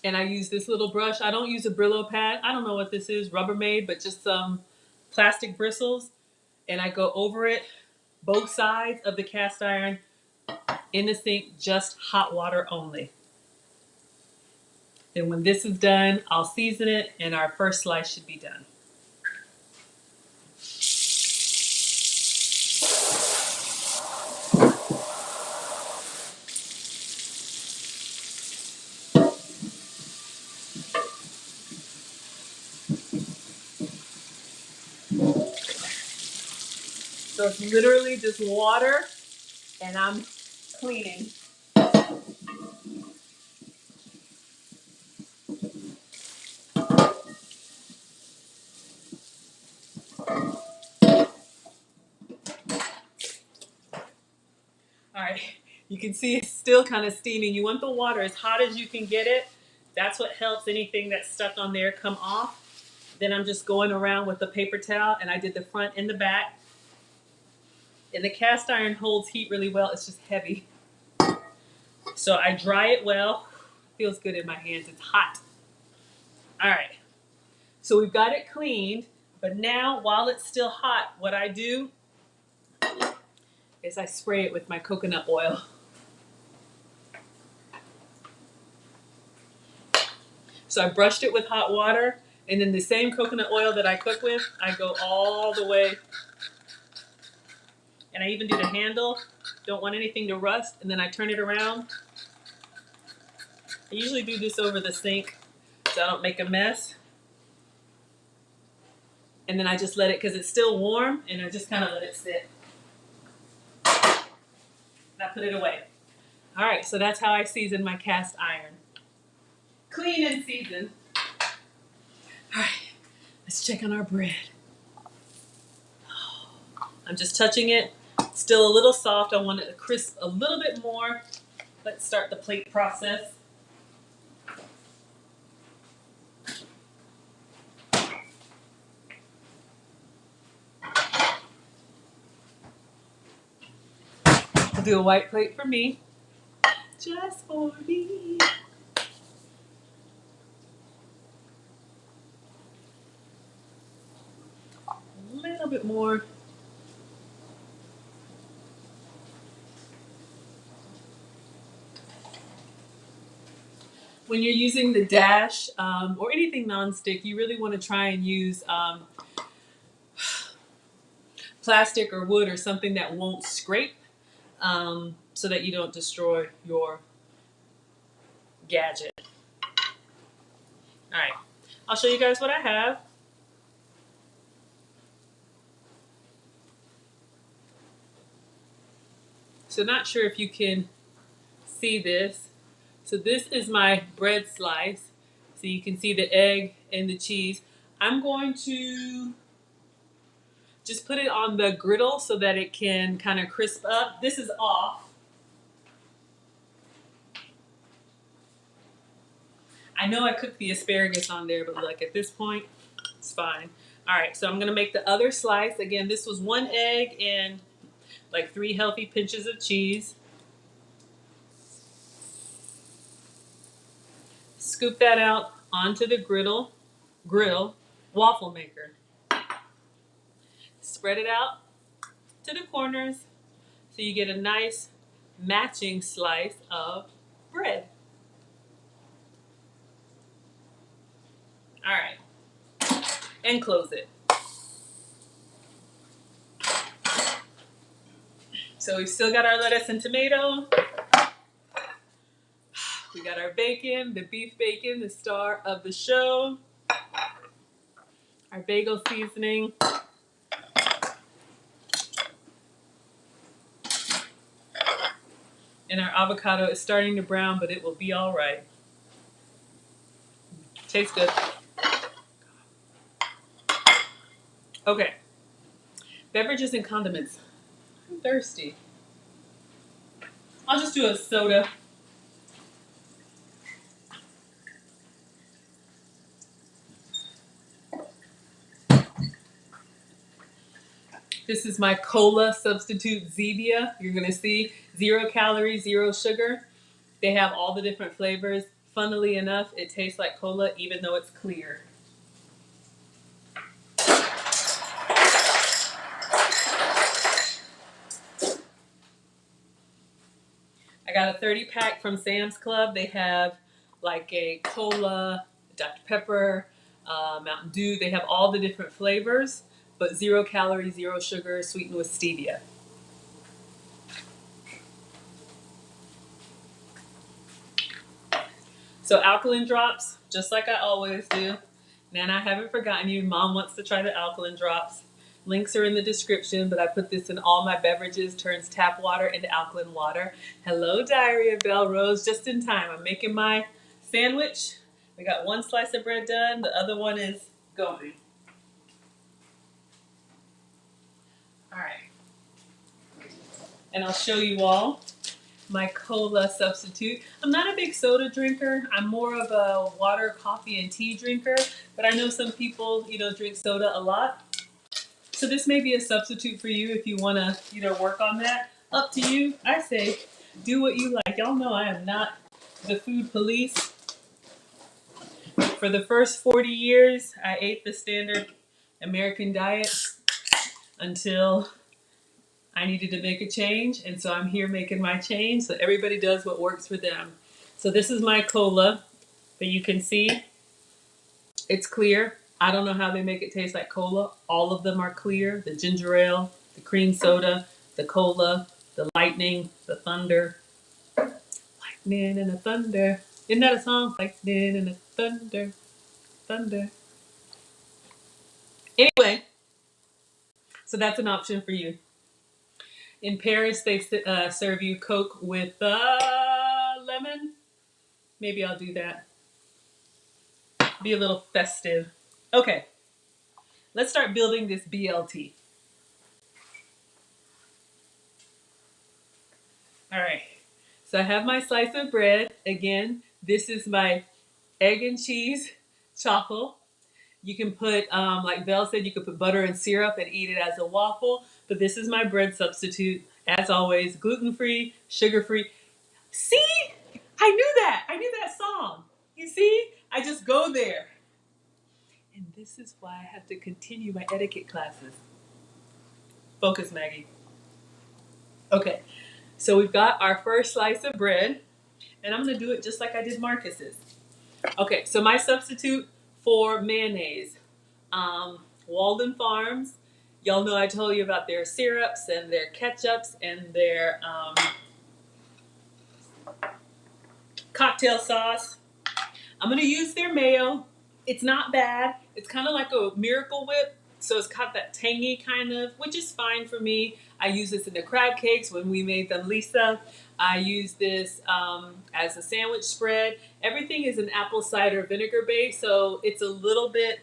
And I use this little brush. I don't use a Brillo pad. I don't know what this is, Rubbermaid, but just some plastic bristles. And I go over it, both sides of the cast iron in the sink, just hot water only. Then when this is done, I'll season it and our first slice should be done. So it's literally just water and I'm cleaning. All right, you can see it's still kind of steaming. You want the water as hot as you can get it. That's what helps anything that's stuck on there come off. Then I'm just going around with the paper towel, and I did the front and the back. And the cast iron holds heat really well. It's just heavy. So I dry it well. Feels good in my hands. It's hot. All right. So we've got it cleaned. But now, while it's still hot, what I do is I spray it with my coconut oil. So I brushed it with hot water, and then the same coconut oil that I cook with, I go all the way. And I even do the handle. Don't want anything to rust, and then I turn it around. I usually do this over the sink so I don't make a mess. And then I just let it, because it's still warm, and I just kind of let it sit. And I put it away. All right, so that's how I season my cast iron. Clean and seasoned. All right, let's check on our bread. I'm just touching it. Still a little soft. I want it to crisp a little bit more. Let's start the plate process. I'll do a white plate for me. Just for me. A little bit more. When you're using the dash or anything nonstick, you really want to try and use plastic or wood or something that won't scrape, so that you don't destroy your gadget. All right, I'll show you guys what I have. So not sure if you can see this. So this is my bread slice. So you can see the egg and the cheese. I'm going to just put it on the griddle so that it can kind of crisp up. This is off. I know I cooked the asparagus on there, but look, at this point, it's fine. All right, so I'm gonna make the other slice. Again, this was 1 egg and like 3 healthy pinches of cheese. Scoop that out onto the grill, waffle maker. Spread it out to the corners so you get a nice matching slice of bread. All right, and close it. So we've still got our lettuce and tomato. We got our bacon, the beef bacon, the star of the show. Our bagel seasoning. And our avocado is starting to brown, but it will be all right. Tastes good. Okay. Beverages and condiments. I'm thirsty. I'll just do a soda. This is my cola substitute Zevia. You're going to see 0 calories, 0 sugar. They have all the different flavors. Funnily enough, it tastes like cola even though it's clear. I got a 30-pack from Sam's Club. They have like a cola, Dr. Pepper, Mountain Dew. They have all the different flavors, but 0 calories, 0 sugar, sweetened with stevia. So alkaline drops, just like I always do. Nan, I haven't forgotten you. Mom wants to try the alkaline drops. Links are in the description, but I put this in all my beverages, turns tap water into alkaline water. Hello, Diary of Belle Rose, just in time. I'm making my sandwich. We got 1 slice of bread done. The other one is going. All right. And I'll show you all my cola substitute. I'm not a big soda drinker. I'm more of a water, coffee, and tea drinker, but I know some people, drink soda a lot. So this may be a substitute for you if you want to, work on that. Up to you. I say, do what you like. Y'all know I am not the food police. For the first 40 years, I ate the standard American diet until I needed to make a change. And so I'm here making my change. So everybody does what works for them. So this is my cola, but you can see it's clear. I don't know how they make it taste like cola. All of them are clear. The ginger ale, the cream soda, the cola, the lightning, the thunder. Lightning and the thunder. Isn't that a song? Lightning and the thunder, thunder. Anyway, so that's an option for you. In Paris, they serve you Coke with lemon. Maybe I'll do that. Be a little festive. Okay, let's start building this BLT. All right, so I have my slice of bread. Again, this is my egg and cheese chocolate. You can put, like Belle said, you could put butter and syrup and eat it as a waffle. But this is my bread substitute. As always, gluten-free, sugar-free. See? I knew that. I knew that song. You see? I just go there. And this is why I have to continue my etiquette classes. Focus, Maggie. Okay, so we've got our first slice of bread. And I'm going to do it just like I did Marcus's. Okay, so my substitute for mayonnaise. Walden Farms. Y'all know I told you about their syrups and their ketchups and their cocktail sauce. I'm going to use their mayo. It's not bad. It's kind of like a Miracle Whip. So it's got that tangy kind of, which is fine for me. I use this in the crab cakes when we made them, Lisa. I use this as a sandwich spread. Everything is an apple cider vinegar base, so it's a little bit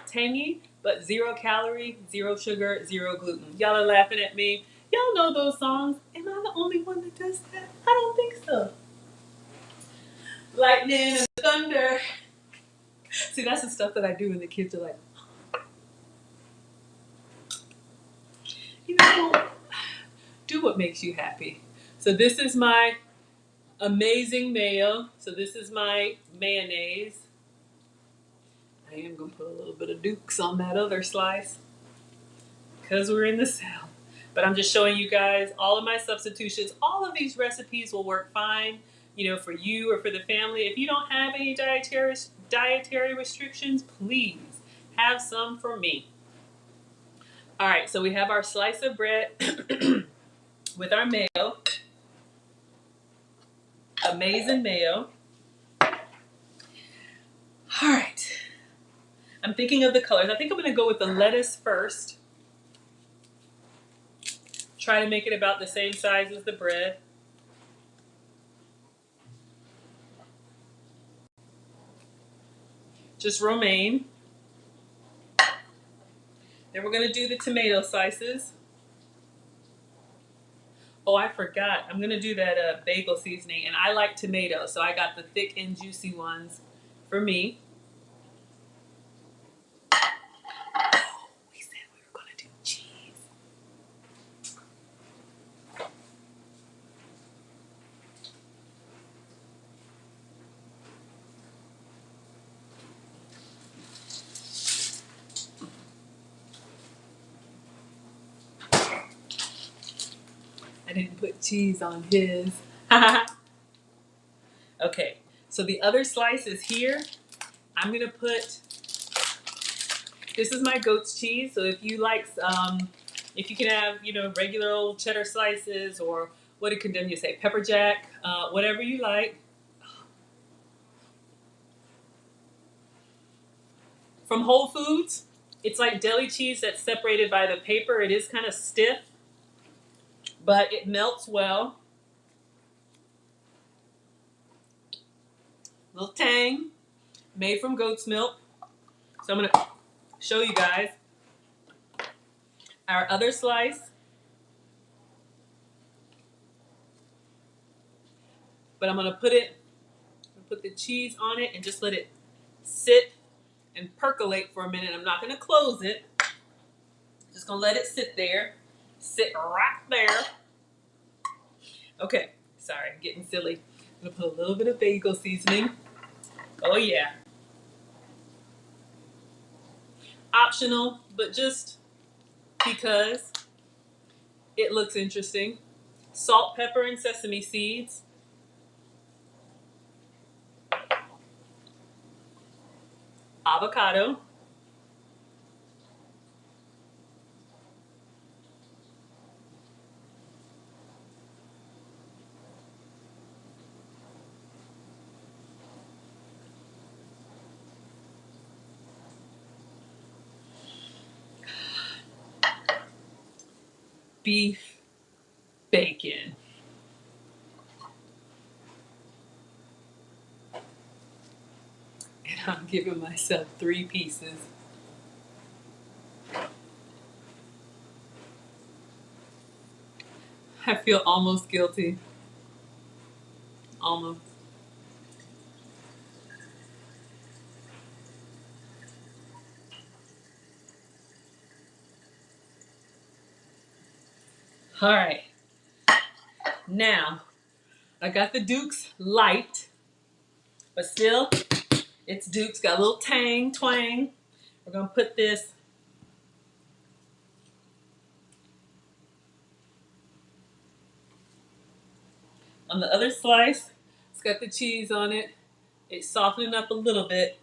tangy, but 0 calorie, 0 sugar, 0 gluten. Y'all are laughing at me. Y'all know those songs. Am I the only one that does that? I don't think so. Lightning and thunder. See, that's the stuff that I do when the kids are like, you know, do what makes you happy. So this is my amazing mayo. So this is my mayonnaise. I am going to put a little bit of Duke's on that other slice because we're in the South. But I'm just showing you guys all of my substitutions. All of these recipes will work fine, you know, for you or for the family. If you don't have any dietary restrictions, please have some for me. All right, so we have our slice of bread with our mayo. Amazing mayo. All right. I'm thinking of the colors. I think I'm going to go with the lettuce first. Try to make it about the same size as the bread. Just romaine. Then we're going to do the tomato slices. Oh, I forgot. I'm going to do that bagel seasoning. And I like tomato, so I got the thick and juicy ones for me. Oh, we said we were going to do cheese. I didn't put cheese on his. Okay, so the other slice is here. I'm going to put, this is my goat's cheese. So if you like, if you can have, you know, regular old cheddar slices or what did Condemn you say, pepper jack, whatever you like. From Whole Foods, it's like deli cheese that's separated by the paper. It is kind of stiff, but it melts well. Little tang, made from goat's milk. So I'm going to show you guys our other slice. But I'm going to put the cheese on it and just let it sit and percolate for a minute. I'm not going to close it. Just going to let it sit there. Sit right there. Okay, sorry, I'm getting silly. I'm going to put a little bit of bagel seasoning. Oh, yeah. optional, but just because it looks interesting. Salt, pepper, and sesame seeds. Avocado. Beef bacon. And I'm giving myself 3 pieces. I feel almost guilty. Almost. All right. Now, I got the Duke's light, but still, it's Duke's. Got a little tang, twang. We're going to put this on the other slice. It's got the cheese on it. It's softening up a little bit.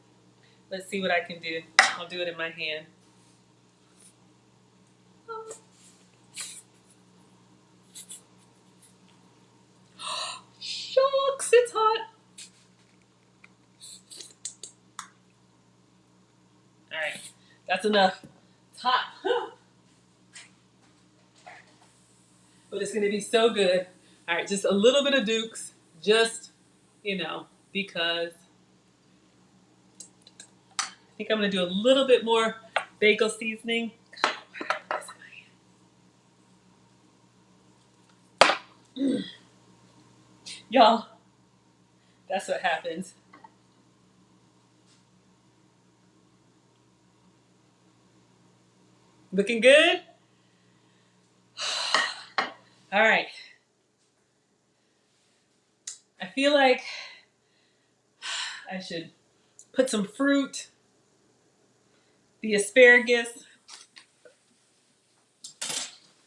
Let's see what I can do. I'll do it in my hand. Shucks, it's hot. All right, that's enough. It's hot. But it's going to be so good. All right, just a little bit of Duke's, just, because I think I'm going to do a little bit more bagel seasoning. Y'all, that's what happens. Looking good? All right. I feel like I should put some fruit, the asparagus.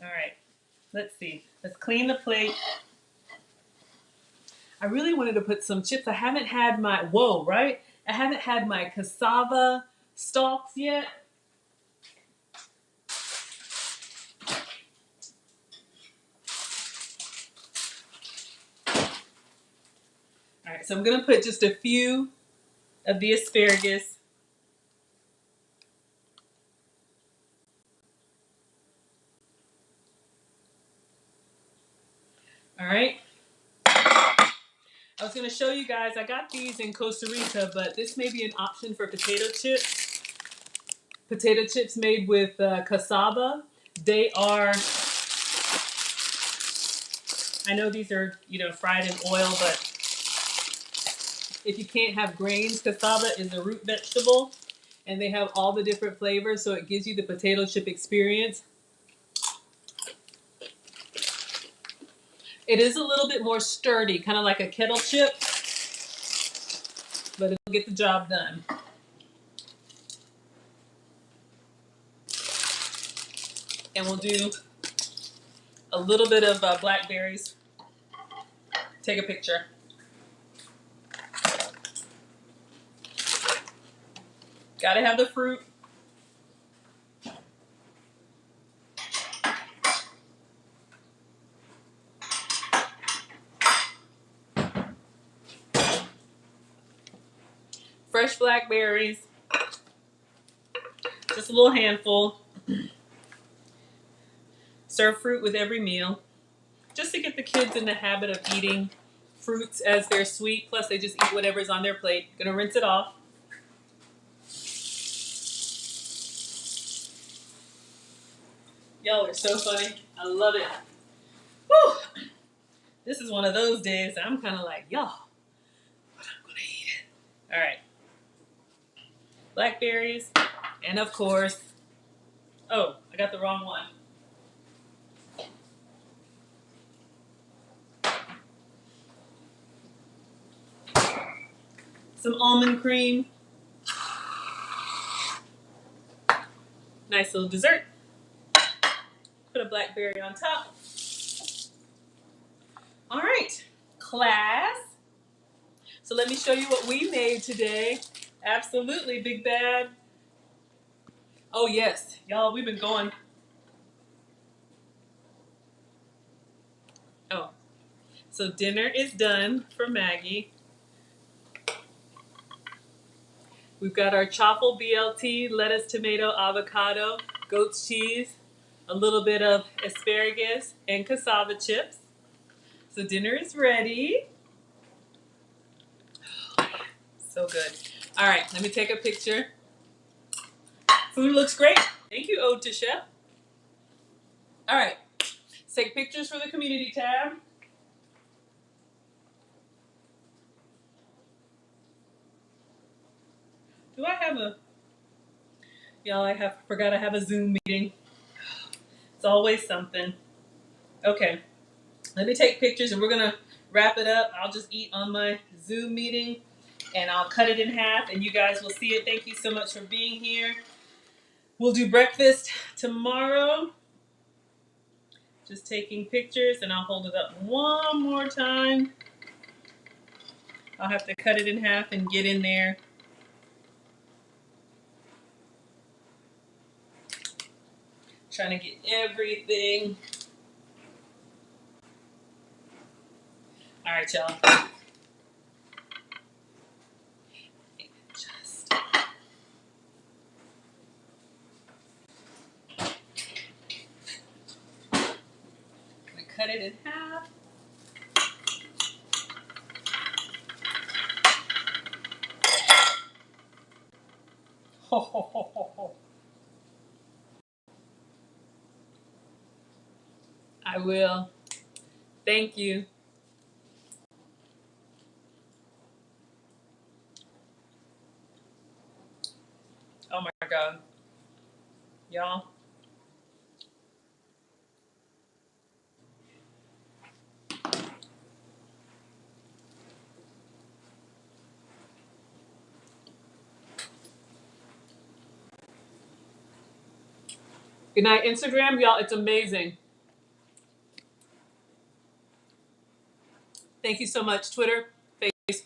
All right, let's see. Let's clean the plate. I really wanted to put some chips. I haven't had my, I haven't had my cassava stalks yet. All right, so I'm gonna put just a few of the asparagus. All right. I was gonna show you guys, I got these in Costa Rica, but this may be an option for potato chips. Potato chips made with cassava. They are, I know these are, fried in oil, but if you can't have grains, cassava is a root vegetable, and they have all the different flavors, so it gives you the potato chip experience. It is a little bit more sturdy, kind of like a kettle chip, but it'll get the job done. And we'll do a little bit of blackberries. Take a picture. Gotta have the fruit. Fresh blackberries. Just a little handful. Serve fruit with every meal. Just to get the kids in the habit of eating fruits as they're sweet. Plus, they just eat whatever's on their plate. Gonna rinse it off. Y'all are so funny. I love it. Whew. This is one of those days I'm kind of like, y'all, but I'm gonna eat it. All right. Blackberries, and of course, oh, I got the wrong one. Some almond cream. Nice little dessert. Put a blackberry on top. All right, class. So let me show you what we made today. Absolutely, Big Bad. Oh yes, y'all, we've been going. Oh, so dinner is done for Maggie. We've got our chaffle BLT, lettuce, tomato, avocado, goat's cheese, a little bit of asparagus, and cassava chips. So dinner is ready. So good. All right, let me take a picture. Food looks great. Thank you, Ode to Chef. All right, let's take pictures for the community tab. Do I have a, y'all, forgot I have a Zoom meeting. It's always something. Okay, let me take pictures and we're gonna wrap it up. I'll just eat on my Zoom meeting and I'll cut it in half and you guys will see it. Thank you so much for being here. We'll do breakfast tomorrow. Just taking pictures and I'll hold it up one more time. I'll have to cut it in half and get in there. Trying to get everything. All right, y'all. Just gonna cut it in half. Ho, ho, ho, ho, ho. I will. Thank you. Oh my God. Y'all. Good night, Instagram. Y'all, it's amazing. Thank you so much. Twitter, Facebook.